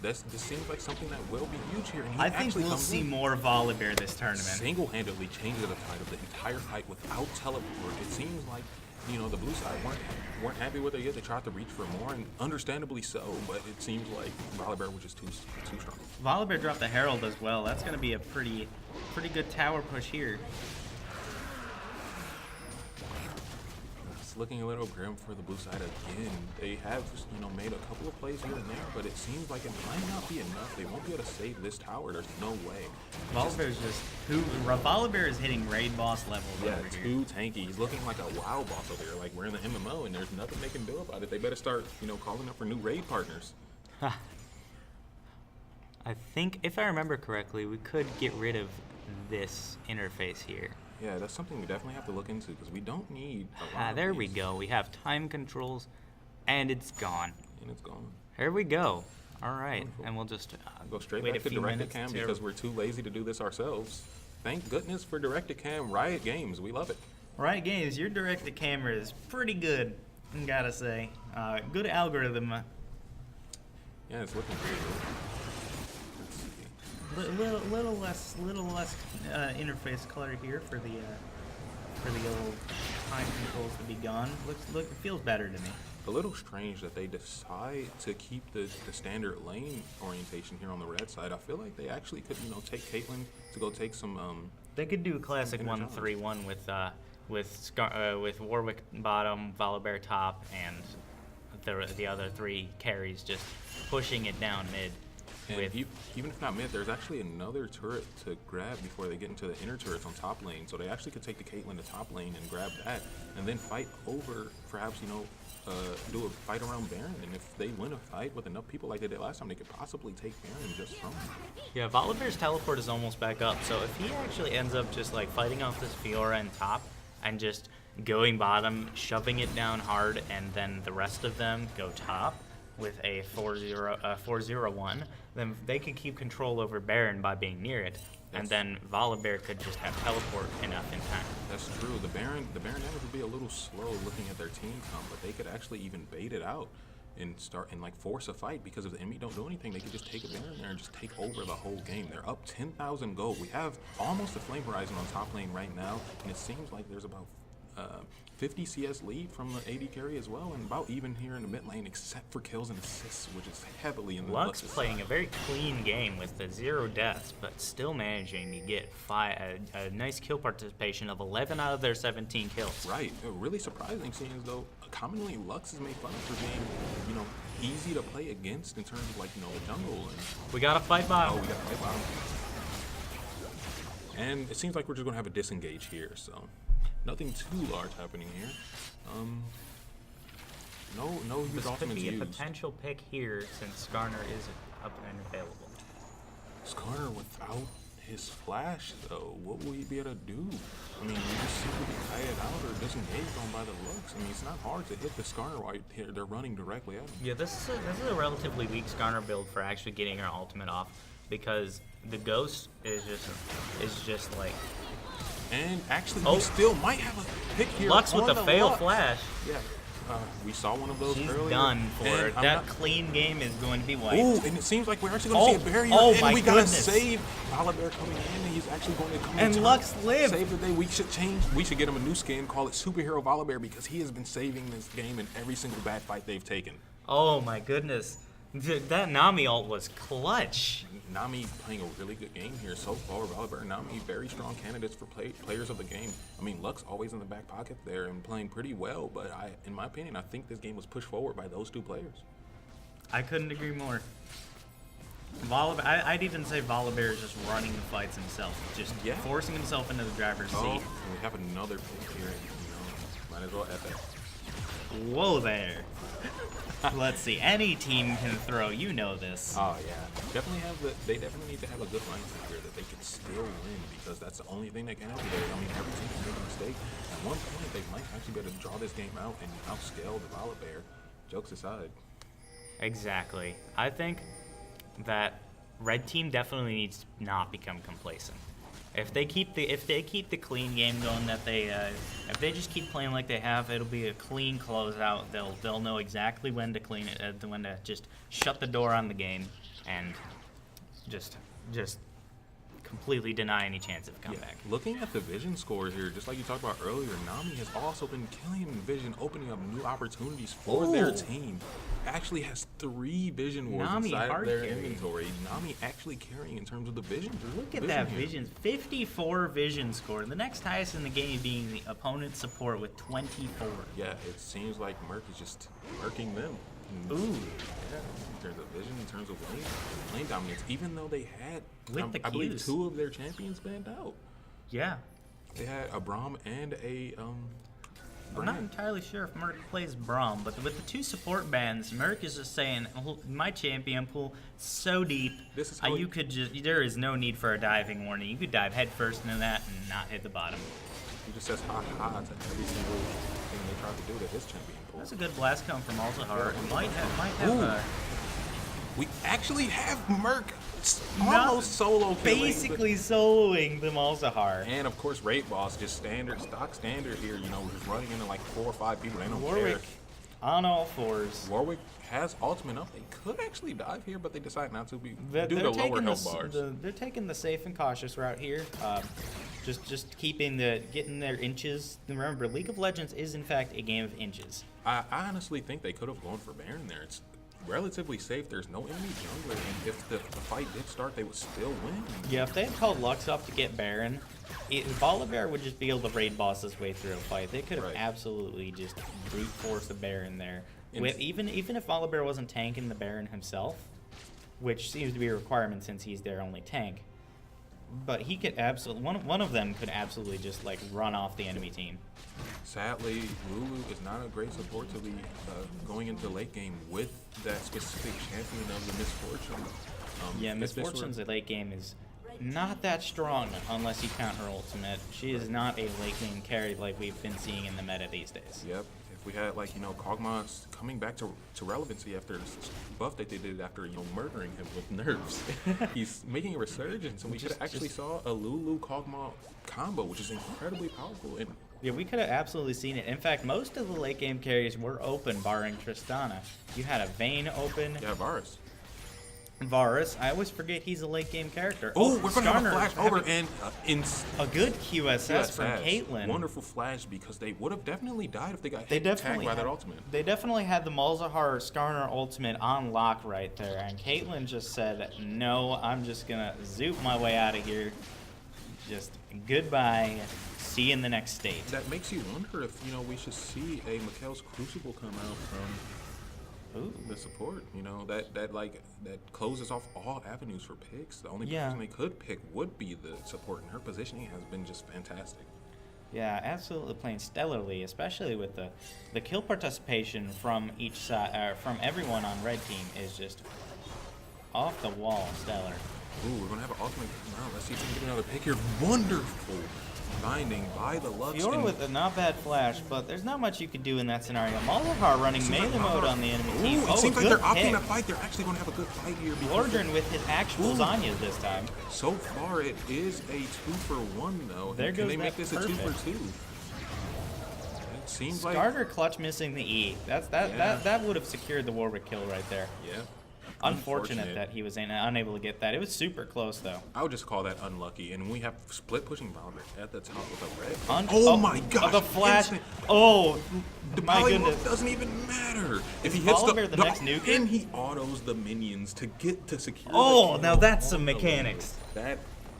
This seems like something that will be huge here. And I think we'll see more Volibear this tournament. Single-handedly changes the tide of the entire fight without teleport. It seems like, the blue side weren't happy with it yet. They tried to reach for more, and understandably so, but it seems like Volibear was just too strong. Volibear dropped the Herald as well. That's going to be a pretty good tower push here. It's looking a little grim for the blue side again. They have, made a couple of plays here and there, but it seems like it might not be enough. They won't be able to save this tower. There's no way. Volibear is hitting raid boss levels over here. Too tanky. He's looking like a WoW boss over here. Like, we're in the MMO, and there's nothing they can do about it. They better start, calling up for new raid partners. I think, if I remember correctly, we could get rid of this interface here. Yeah, that's something we definitely have to look into, because we don't need a lot of there these. we go. We have time controls, and it's gone. And it's gone. Here we go. All right, and we'll just go straight wait back a to few Directed minutes Cam because we're too lazy to do this ourselves. Thank goodness for Directed Cam. Riot Games, we love it. Riot Games, your Directed Camera is pretty good, gotta say. Good algorithm. Yeah, it's looking pretty good. Little less interface color here for the old time controls to be gone. It feels better to me. A little strange that they decide to keep the standard lane orientation here on the red side. I feel like they actually could, take Caitlyn to go take some. They could do a classic 1-3-1 with Warwick bottom, Volibear top, and the other three carries just pushing it down mid. And even if not mid, there's actually another turret to grab before they get into the inner turrets on top lane. So they actually could take the Caitlyn to top lane and grab that, and then fight over, perhaps, do a fight around Baron. And if they win a fight with enough people like they did last time, they could possibly take Baron just from him. Yeah, Volibear's teleport is almost back up. So if he actually ends up just like fighting off this Fiora in top and just going bottom, shoving it down hard, and then the rest of them go top with a 4-0-1, then they can keep control over Baron by being near it, and then Volibear could just have teleport enough in time. That's true. The Baron damage would be a little slow looking at their team comp, but they could actually even bait it out and start and force a fight, because if the enemy don't do anything, they could just take a Baron there and just take over the whole game. They're up 10,000 gold. We have almost a Flame Horizon on top lane right now, and it seems like there's about 50 CS lead from the AD carry as well, and about even here in the mid lane, except for kills and assists, which is heavily in the Lux playing a very clean game with the 0 deaths, but still managing to get a nice kill participation of 11 out of their 17 kills. Right, really surprising, seeing as though commonly Lux is made fun of for being, easy to play against in terms of the jungle. And we got to fight bottom. We got to fight bottom. And it seems like we're just gonna have a disengage here, so. Nothing too large happening here. No huge This could ultimates be a used. potential pick here since Skarner is up and available. Skarner without his flash, though, what will he be able to do? I mean, you just simply kite it out or disengage on by the Lux. I mean, it's not hard to hit the Skarner right here. They're running directly at him. Yeah, this is a relatively weak Skarner build for actually getting her ultimate off, because the Ghost is just like And actually, Oh. we still might have a pick here. Lux with on the fail Lux. flash. Yeah, we saw one of those She's earlier. done for and it. I'm That not- clean game is going to be wiped. Ooh, and it seems like we're actually going to see a barrier, Oh and my we gotta goodness. save Volibear coming in, and he's actually going to come And in. Lux lived. Save the day. We should change. We should get him a new skin, call it Superhero Volibear, because he has been saving this game in every single bad fight they've taken. Oh my goodness. That Nami ult was clutch. Nami playing a really good game here so far. Volibear and Nami, very strong candidates for players of the game. I mean, Lux always in the back pocket there and playing pretty well, but in my opinion, I think this game was pushed forward by those two players. I couldn't agree more. I'd even say Volibear is just running the fights himself, just Yeah. forcing himself into the driver's Oh, seat. and we have another pick here. Might as well epic. Whoa there. Let's see. Any team can throw. You know this. Oh yeah, they definitely need to have a good mindset here that they can still win, because that's the only thing that can help you there. I mean, every team can make a mistake. At one point, they might actually be able to draw this game out and outscale the Volibear. Jokes aside. Exactly. I think that red team definitely needs to not become complacent. If they keep the clean game going that if they just keep playing like they have, it'll be a clean closeout. They'll know exactly when to clean it, when to just shut the door on the game, and just completely deny any chance of a comeback. Looking at the vision score here, just like you talked about earlier, Nami has also been killing vision, opening up new opportunities for their Ooh. team. Actually has 3 vision wars Nami inside hard their carry. inventory. Nami actually carrying in terms of the vision. Look at that here. vision. 54 vision score. The next highest in the game being the opponent's support with 24. Yeah, it seems like Merc is just murking them. Ooh. Yeah, in terms of vision, in terms of lane dominance, even though they had, With the I believe, Qs. 2 of their champions banned out. Yeah. They had a Braum and a I'm not Brand. entirely sure if Merc plays Braum, but with the 2 support bans, Merc is just saying, "Oh, my champion pool so deep, This is how you could just, there is no need for a diving warning. You could dive head first into that and not hit the bottom." He just says ha ha to every single thing they try to do to his champion pool. That's a good blast come from Alzahar. It might have Ooh. We actually have Merc almost solo killing. basically soloing the Malzahar. And of course, Raid Boss, just stock standard here, just running into like 4 or 5 people. They don't Warwick care. on all fours. Warwick has ultimate up. They could actually dive here, but they decide not to due They're to lower taking health bars. they're taking the safe and cautious route here. Just getting their inches. Remember, League of Legends is in fact a game of inches. I honestly think they could have gone for Baron there. It's relatively safe. There's no enemy jungler, and if the fight did start, they would still win. Yeah, if they had called Lux up to get Baron, Volibear would just be able to raid boss his way through a fight. They could have Right. absolutely just brute forced a Baron there. And With, even if Volibear wasn't tanking the Baron himself, which seems to be a requirement since he's their only tank, but he could absolutely one of them could absolutely just like run off the enemy team. Sadly, Lulu is not a great support to be going into late game with that specific champion of the Misfortune. Yeah, if this were- Misfortune's late game is not that strong unless you count her ultimate. She is not a late game carry like we've been seeing in the meta these days. Yep. If we had Kog'Maw coming back to relevancy after this buff that they did after murdering him with nerfs, he's making a resurgence, and we could actually saw a Lulu Kog'Maw combo, which is incredibly powerful. And Yeah, we could have absolutely seen it. In fact, most of the late game carries were open, barring Tristana. You had a Vayne open. yeah, Varus. Varus, I always forget he's a late game character. Oh, we're gonna have a Skarner flash over having and a good QSS from QSS. Caitlyn. Wonderful flash, because they would have definitely died if they got They tagged definitely by that had- ultimate. They definitely had the Malzahar Skarner ultimate on lock right there, and Caitlyn just said, "No, I'm just gonna zoop my way out of here. Just goodbye. See you in the next state." That makes you wonder if we should see a Mikhail's Crucible come out from the support. That closes off all avenues for picks. The only Yeah. person they could pick would be the support, and her positioning has been just fantastic. Yeah, absolutely playing stellarly, especially with the kill participation from each side, from everyone on red team is just off the wall stellar. Ooh, we're gonna have an ultimate come out. Let's see if we can get another pick here. Wonderful binding by the Lux. Fiora and- with a not bad flash, but there's not much you can do in that scenario. Malzahar running melee mode on the enemy team. Ooh, it seems like good they're opting pick. to fight. They're actually going to have a good fight here. because Lordran with his actual Zanyas this time. So far, it is a 2-for-1 though. There Can goes they make that this a perfect. 2-for-2? It seems like Starter clutch missing the E. That would have secured the Warwick kill right there. yeah. Unfortunate that he was unable to get that. It was super close though. I would just call that unlucky. And we have split pushing Valor at the top with a red. Oh my gosh! The flash. instant- Oh The my polymorph goodness. doesn't even matter. If Is he hits Volibear the next nuker? and he autos the minions to get to secure. Oh, the now kill that's some on the mechanics. lane. That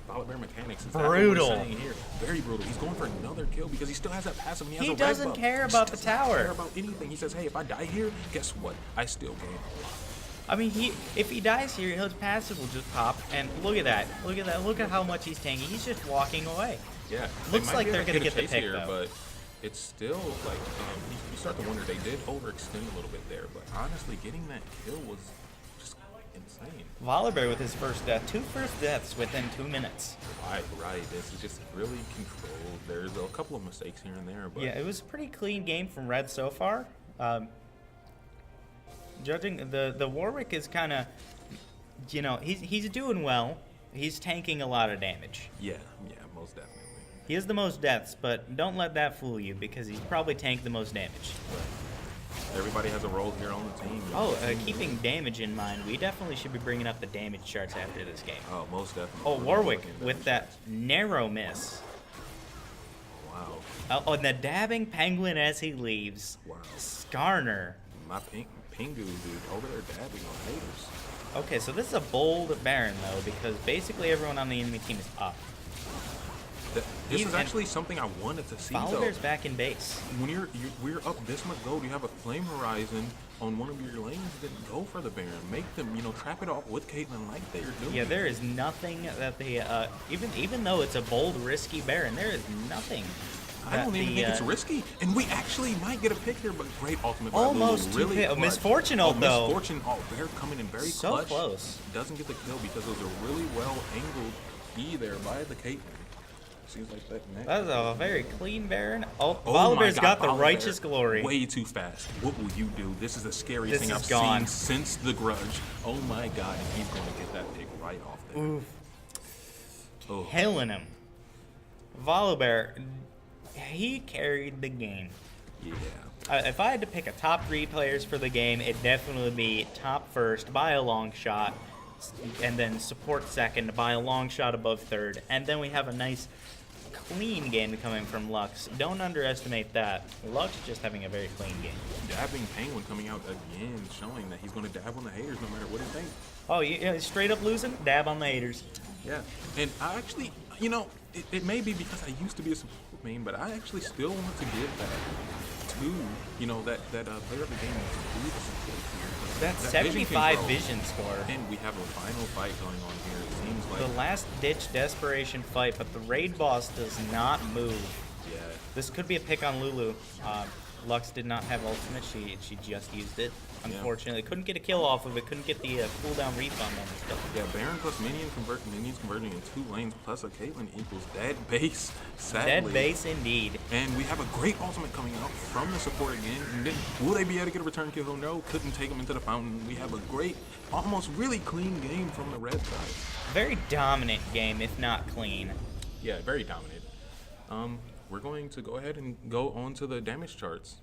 Volibear mechanics is Brutal. What we're saying here. Very brutal. He's going for another kill because he still has that passive. And he has He a red doesn't buff. care He about the doesn't tower. Care about anything. He says, "Hey, if I die here, guess what? I still gain a lot." I mean, if he dies here, his passive will just pop. And look at that. Look at that. Look at how much he's tanking. He's just walking away. Yeah, Looks might like be they're able gonna get a get the chase pick, here, though. but it's still like you start to wonder they did overextend a little bit there. But honestly, getting that kill was just insane. Volibear with his first death. 2 first deaths within 2 minutes. Right. This is just really controlled. There's a couple of mistakes here and there, but Yeah, it was a pretty clean game from Red so far. Judging the Warwick is kind of, he's doing well. He's tanking a lot of damage. yeah, most definitely. He has the most deaths, but don't let that fool you because he's probably tanked the most damage. Everybody has a role here on the team. Oh, keeping damage in mind, we definitely should be bringing up the damage charts after this game. Oh, most definitely. Oh, We're Warwick looking at with that narrow miss. Wow. Oh, and the dabbing penguin as he leaves. Wow. Skarner. My Pingu dude over there dabbing on haters. Okay, so this is a bold Baron though, because basically everyone on the enemy team is up. This He's- is actually something I wanted to see though. Volibear's back in base. When we're up this much gold, you have a flame horizon on one of your lanes, then go for the Baron. Make them, trap it off with Caitlyn like they're doing. Yeah, there is nothing that they even though it's a bold, risky Baron, there is nothing. I don't even think it's risky, and we actually might get a pick here, but great ultimate. by Almost Lulu, really two hit. clutch. Misfortune ult, though. Misfortune ult. They're coming in very So clutch. close. Doesn't get the kill because it was a really well angled E there by the Caitlyn. Seems like that next. That was a very clean Baron. Oh, Oh my Volibear's God, got the Volibear, righteous glory. Way too fast. What will you do? This is the scariest This thing is I've gone. seen since the Grudge. Oh my God, and he's going to get that pick right off there. Oof. Oh. Killing him. Volibear, he carried the game. Yeah. If I had to pick a top 3 players for the game, it'd definitely be top first by a long shot, and then support second by a long shot above third, and then we have a nice clean game coming from Lux. Don't underestimate that. Lux just having a very clean game. Dabbing Penguin coming out again, showing that he's going to dab on the haters no matter what he thinks. Oh, yeah, straight up losing? Dab on the haters. Yeah, and I actually, it may be because I used to be a support main, but I actually still want to give that to, that player of the game to the support here. That's That vision 75 control. vision score. And we have a final fight going on here. It seems like, The last ditch desperation fight, but the raid boss does not move. yeah, This could be a pick on Lulu. Lux did not have ultimate. She just used it. Unfortunately, couldn't get a kill off of it. Couldn't get the cooldown refund on it. yeah. Baron plus minions converting in 2 lanes plus a Caitlyn equals dead base. Sadly. Dead base indeed. And we have a great ultimate coming out from the support again. And then, will they be able to get a return kill? No, couldn't take him into the fountain. We have a great, almost really clean game from the red side. Very dominant game, if not clean. Yeah, very dominant. We're going to go ahead and go on to the damage charts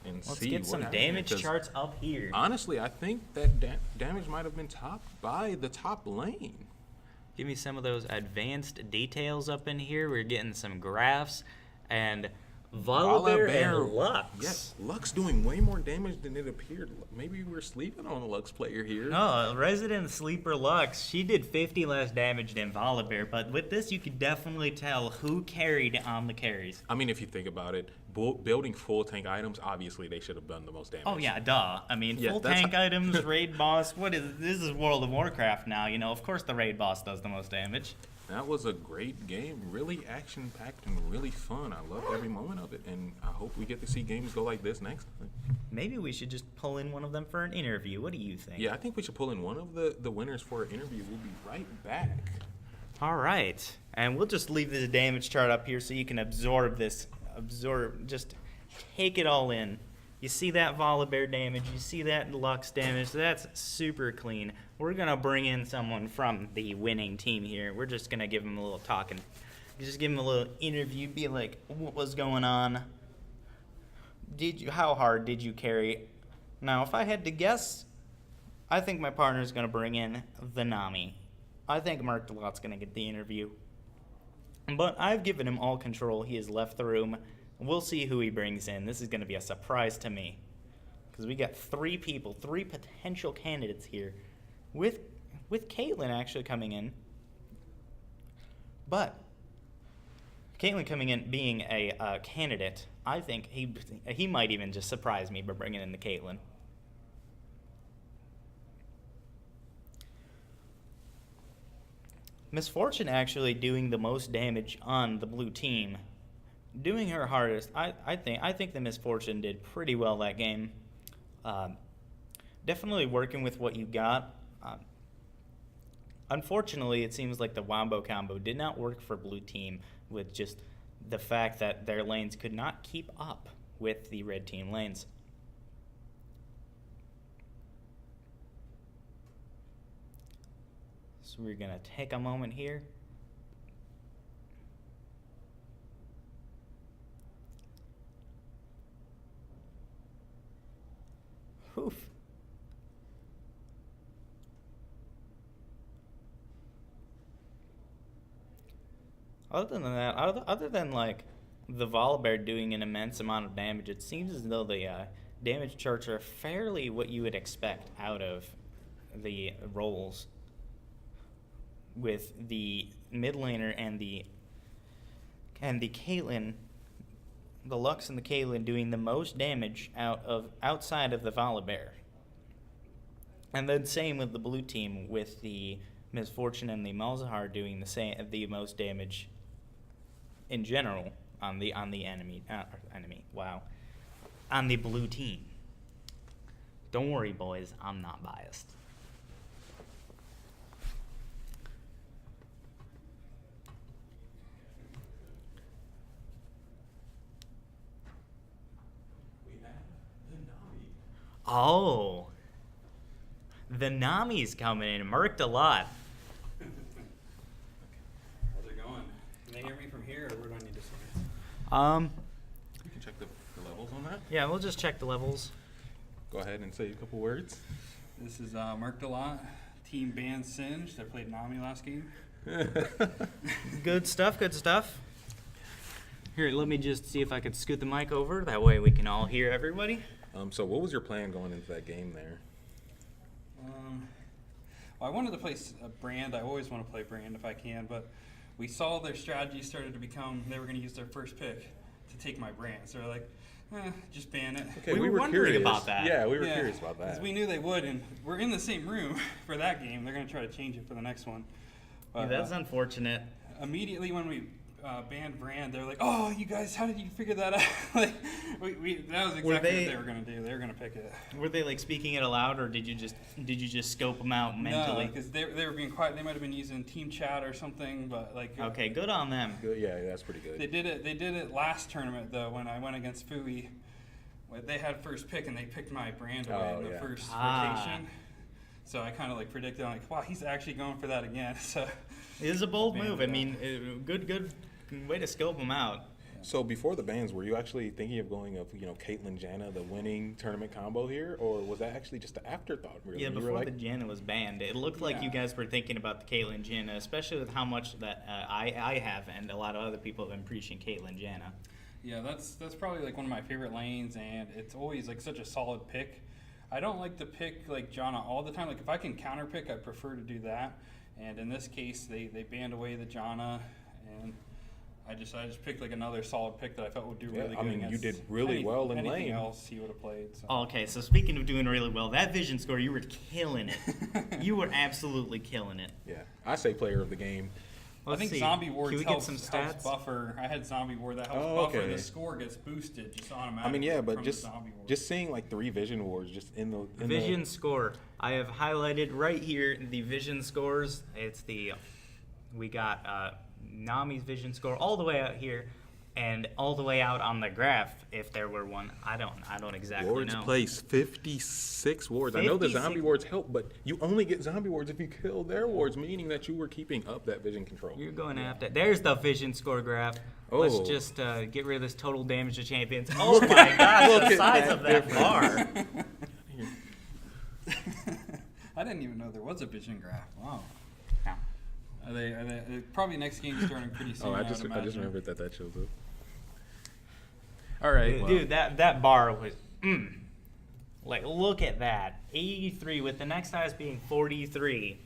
and Let's see get what some happened here, damage 'cause charts up here. Honestly, I think that damage might have been topped by the top lane. Give me some of those advanced details up in here. We're getting some graphs and Volibear and Lux. Yes, Lux doing way more damage than it appeared. Maybe we're sleeping on a Lux player here. No, Resident Sleeper Lux, she did 50 less damage than Volibear, but with this you could definitely tell who carried on the carries. I mean, if you think about it, building full tank items, obviously they should have done the most damage. Oh yeah, duh. I mean, Yeah, full that's tank how- items, raid boss, this is World of Warcraft now, of course the raid boss does the most damage. That was a great game, really action-packed and really fun. I loved every moment of it, and I hope we get to see games go like this next time. Maybe we should just pull in one of them for an interview. What do you think? Yeah, I think we should pull in one of the winners for an interview. We'll be right back. All right. And we'll just leave the damage chart up here so you can absorb this. Just take it all in. You see that Volibear damage, you see that Lux damage, that's super clean. We're going to bring in someone from the winning team here. We're just going to give him a little talking. Just give him a little interview, be like, what was going on? How hard did you carry? Now, if I had to guess, I think my partner's going to bring in the Nami. I think Mark DeLotte's going to get the interview. But I've given him all control. He has left the room. We'll see who he brings in. This is going to be a surprise to me. Because we got 3 people, 3 potential candidates here. With Caitlyn actually coming in. But Caitlyn coming in being a candidate, I think he might even just surprise me by bringing in the Caitlyn. Misfortune actually doing the most damage on the blue team. Doing her hardest. I think the Misfortune did pretty well that game. Definitely working with what you got. Unfortunately, it seems like the Wombo combo did not work for blue team with just the fact that their lanes could not keep up with the red team lanes. So we're going to take a moment here. Oof. Other than that, other than like the Volibear doing an immense amount of damage, it seems as though the damage charts are fairly what you would expect out of the roles, with the mid laner and the Caitlyn, the Lux and the Caitlyn doing the most damage outside of the Volibear. And then same with the blue team, with the Misfortune and the Malzahar doing the most damage in general on the enemy. On the blue team. Don't worry, boys, I'm not biased. Oh, the Nami's coming in. Merked a lot. How's it going? Can they hear me from here, or where do I need to stand? You can check the levels on that. Yeah, we'll just check the levels. Go ahead and say a couple words. This is Merked a lot. Team Band Singed. I played Nami last game. Good stuff, good stuff. Here, let me just see if I can scoot the mic over. That way we can all hear everybody. So what was your plan going into that game there? Well, I wanted to play Brand. I always want to play Brand if I can, but we saw their strategy started to become they were going to use their first pick to take my Brand. So they're like, just ban it. Okay, We were wondering curious about that. Yeah, we were curious about that. 'Cause we knew they would, and we're in the same room for that game. They're going to try to change it for the next one. But, Yeah, that's unfortunate. immediately when we banned Brand, they're like, "Oh, you guys, how did you figure that out?" Like, that was exactly what they were gonna do. They were gonna pick it. Were they like speaking it aloud, or did you just scope them out mentally? No, because they were being quiet. They might have been using team chat or something, but like. Okay, good on them. Good, yeah, that's pretty good. They did it last tournament though when I went against Fui. They had first pick and they picked my Brand away in the first rotation. So I kind of like predicted, I'm like, wow, he's actually going for that again. So. It is a bold move. I mean, good way to scope them out. So before the bans, were you actually thinking of going Caitlyn Janna, the winning tournament combo here, or was that actually just an afterthought? Really? Yeah, You were before like, the Janna was banned, it looked like you guys were thinking about the Caitlyn Janna, especially with how much that I have and a lot of other people have been preaching Caitlyn Janna. Yeah, that's probably like one of my favorite lanes, and it's always like such a solid pick. I don't like to pick like Janna all the time. Like if I can counter pick, I prefer to do that. And in this case, they banned away the Janna, and I just picked like another solid pick that I felt would do really good. I mean, against you did really well in anything lane. else he would have played. So. Okay, so speaking of doing really well, that vision score, you were killing it. You were absolutely killing it. Yeah, I say player of the game. I think Zombie Ward Can we helps, get some stats? helps buffer. I had Zombie Ward that helps buffer. The score gets boosted just automatically. I mean, yeah, but from just the Zombie Ward. just seeing like 3 vision wards just in the Vision score. I have highlighted right here the vision scores. It's the We got Nami's vision score all the way out here, and all the way out on the graph, if there were one. I don't exactly Wards know. place 56 wards. I know the 56 zombie wards help, but you only get zombie wards if you kill their wards, meaning that you were keeping up that vision control. You're going after. There's the vision score graph. Let's Oh. just get rid of this total damage to champions. Oh my god, Look the at size that of that difference. bar. I didn't even know there was a vision graph. Wow. Yeah. Are they probably next game's starting pretty soon. Oh, I would just imagine. remembered that shows up. All right, well, Dude, that bar was. Like, look at that. 83 with the next highest being 43.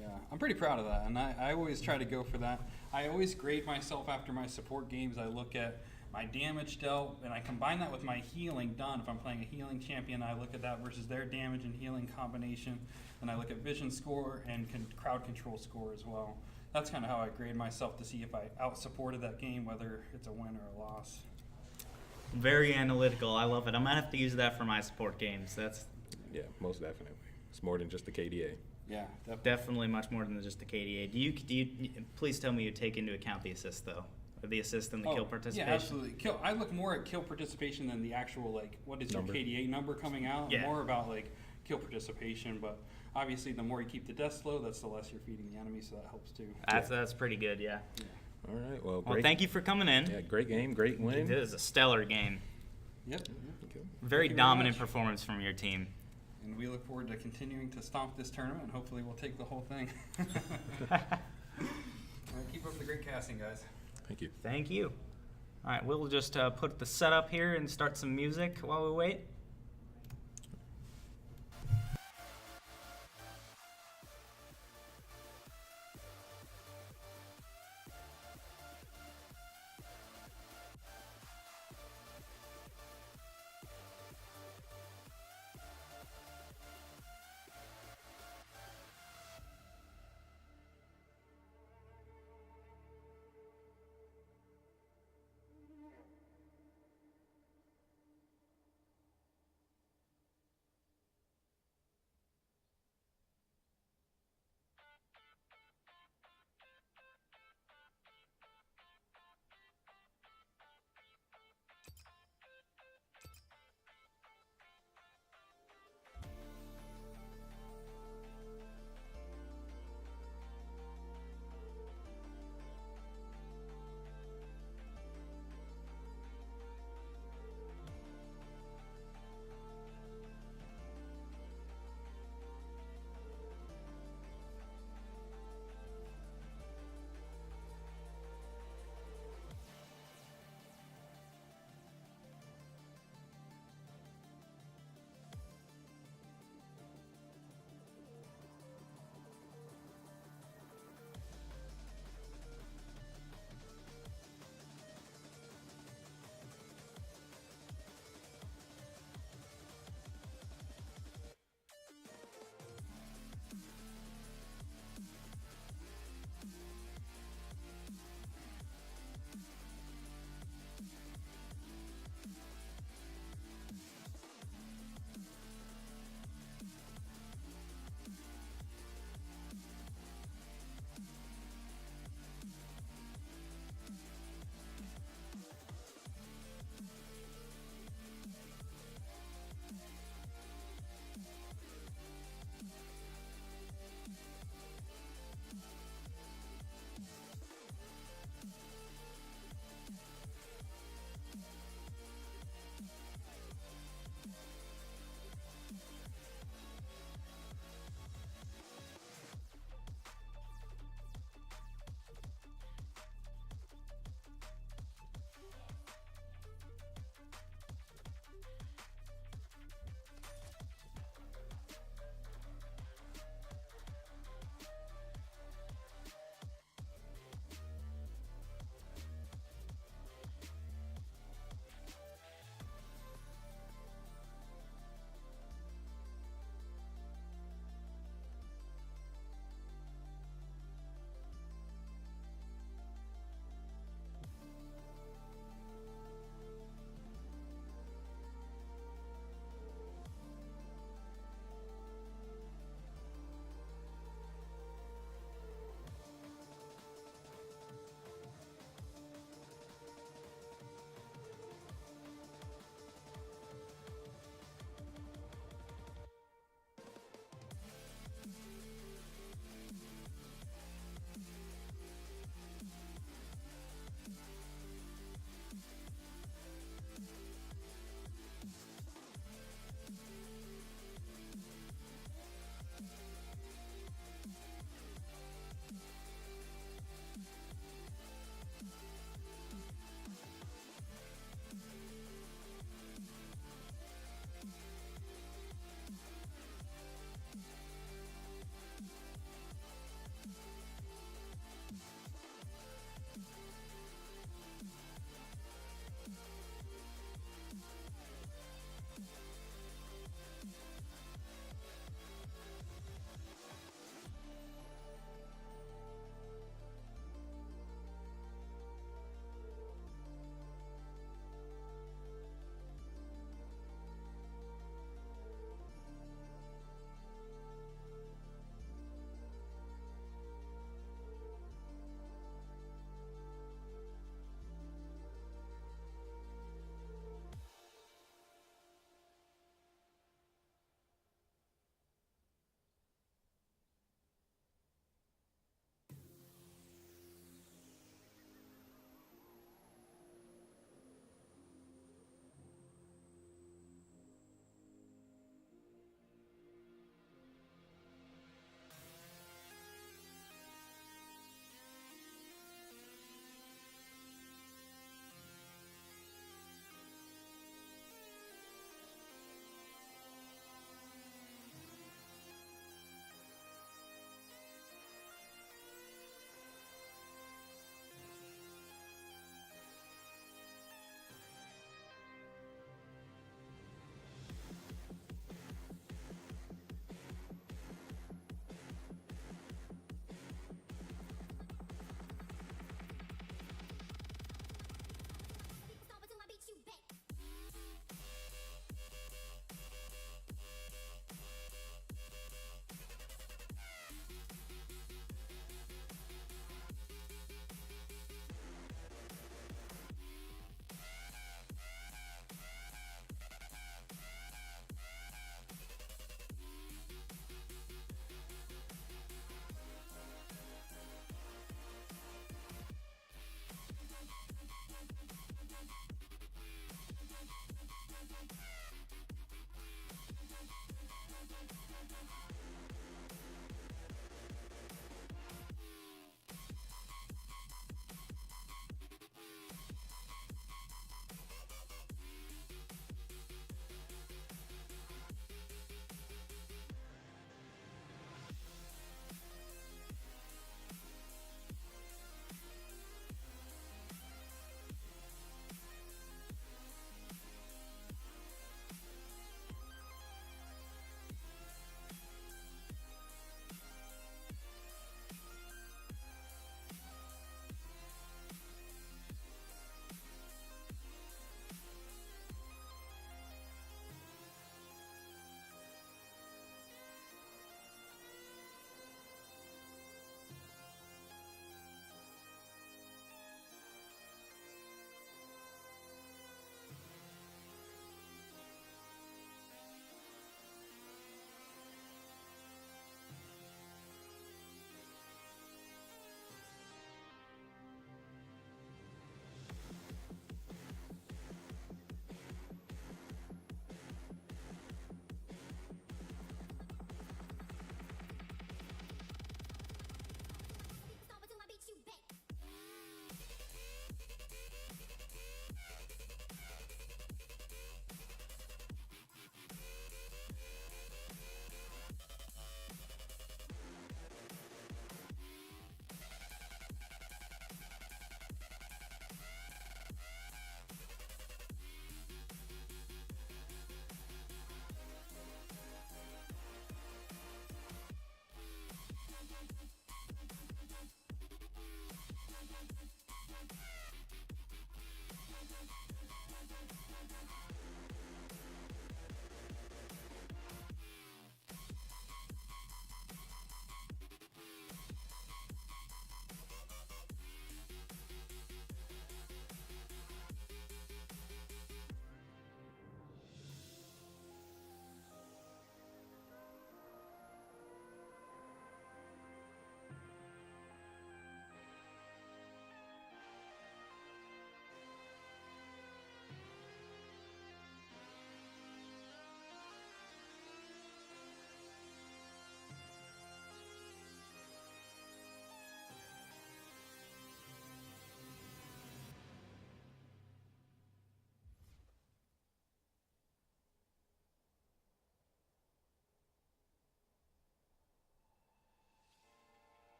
Yeah, I'm pretty proud of that, and I always try to go for that. I always grade myself after my support games. I look at my damage dealt, and I combine that with my healing done. If I'm playing a healing champion, I look at that versus their damage and healing combination. And I look at vision score and crowd control score as well. That's kind of how I grade myself to see if I out-supported that game, whether it's a win or a loss. Very analytical. I love it. I'm going to have to use that for my support games. That's yeah, most definitely. It's more than just the KDA. Yeah, definitely. definitely much more than just the KDA. Do you please tell me you take into account the assist, though? Or the assist and the kill participation? Yeah, absolutely. I look more at kill participation than the actual, like, what is Number. your KDA number coming out? Yeah. More about, like, kill participation. But obviously, the more you keep the deaths low, that's the less you're feeding the enemy, so that helps too. That's pretty good, yeah. All right, well, Well, great. thank you for coming in. Yeah, great game, great win. It was a stellar game. Yep. Okay. Very you very dominant much. performance from your team. And we look forward to continuing to stomp this tournament, and hopefully we'll take the whole thing. All right, keep up the great casting, guys. Thank you. Thank you. All right, we'll just put the setup here and start some music while we wait.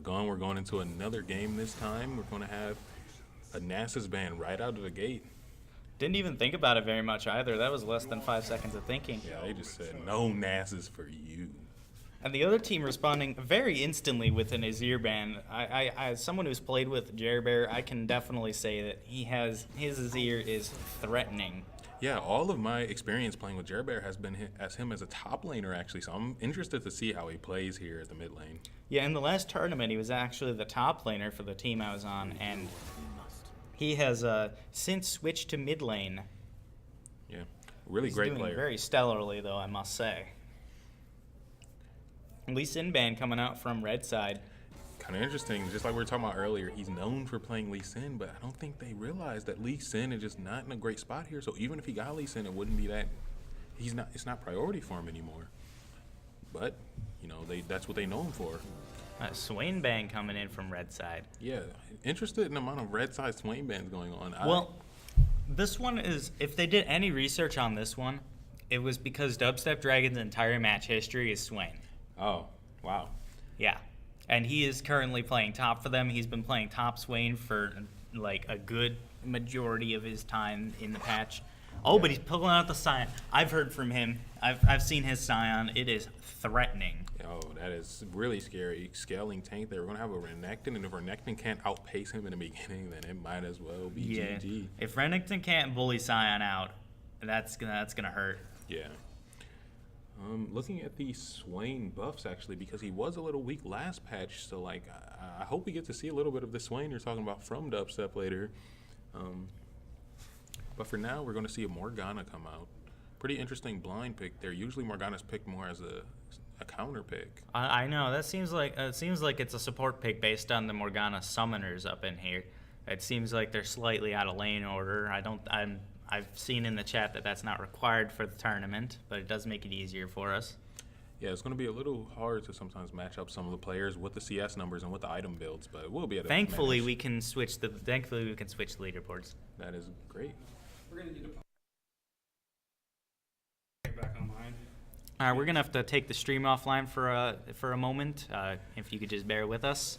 it going? We're going into another game this time. We're going to have a Nasus ban right out of the gate. Didn't even think about it very much either. That was less than 5 seconds of thinking. Yeah, they just said, no Nasus for you. And the other team responding very instantly with an Azir ban. I as someone who's played with Jer Bear, I can definitely say that his Azir is threatening. Yeah, all of my experience playing with Jerbear has been as him as a top laner, actually. So I'm interested to see how he plays here at the mid lane. Yeah, in the last tournament, he was actually the top laner for the team I was on, and he has since switched to mid lane. Yeah, really He's great doing player. very stellarly, though, I must say. Lee Sin ban coming out from red side. Kind of interesting, just like we were talking about earlier, he's known for playing Lee Sin, but I don't think they realize that Lee Sin is just not in a great spot here. So even if he got Lee Sin, it wouldn't be that, it's not priority for him anymore. But, you know, that's what they know him for. Swain ban coming in from red side. Yeah, interested in the amount of red side Swain bans going on. Well, this one is, if they did any research on this one, it was because Dubstep Dragon's entire match history is Swain. Oh, wow. Yeah. And he is currently playing top for them. He's been playing top Swain for like a good majority of his time in the patch. Oh, but he's pulling out the Scion. I've heard from him. I've seen his Scion. It is threatening. Oh, that is really scary. Scaling tank there. We're going to have a Renekton, and if Renekton can't outpace him in the beginning, then it might as well be GG. If Renekton can't bully Scion out, that's gonna hurt. Yeah. Looking at the Swain buffs, actually, because he was a little weak last patch, so, like, I hope we get to see a little bit of the Swain you're talking about from Dubstep later. But for now, we're going to see a Morgana come out. Pretty interesting blind pick there. Usually Morgana's picked more as a counter pick. I know that seems like it's a support pick based on the Morgana summoners up in here. It seems like they're slightly out of lane order. I've seen in the chat that that's not required for the tournament, but it does make it easier for us. Yeah, it's going to be a little hard to sometimes match up some of the players with the CS numbers and with the item builds, but we'll be able to Thankfully, manage. we can switch the leaderboards. That is great. We're gonna need to back online. All right, we're gonna have to take the stream offline for a moment. If you could just bear with us.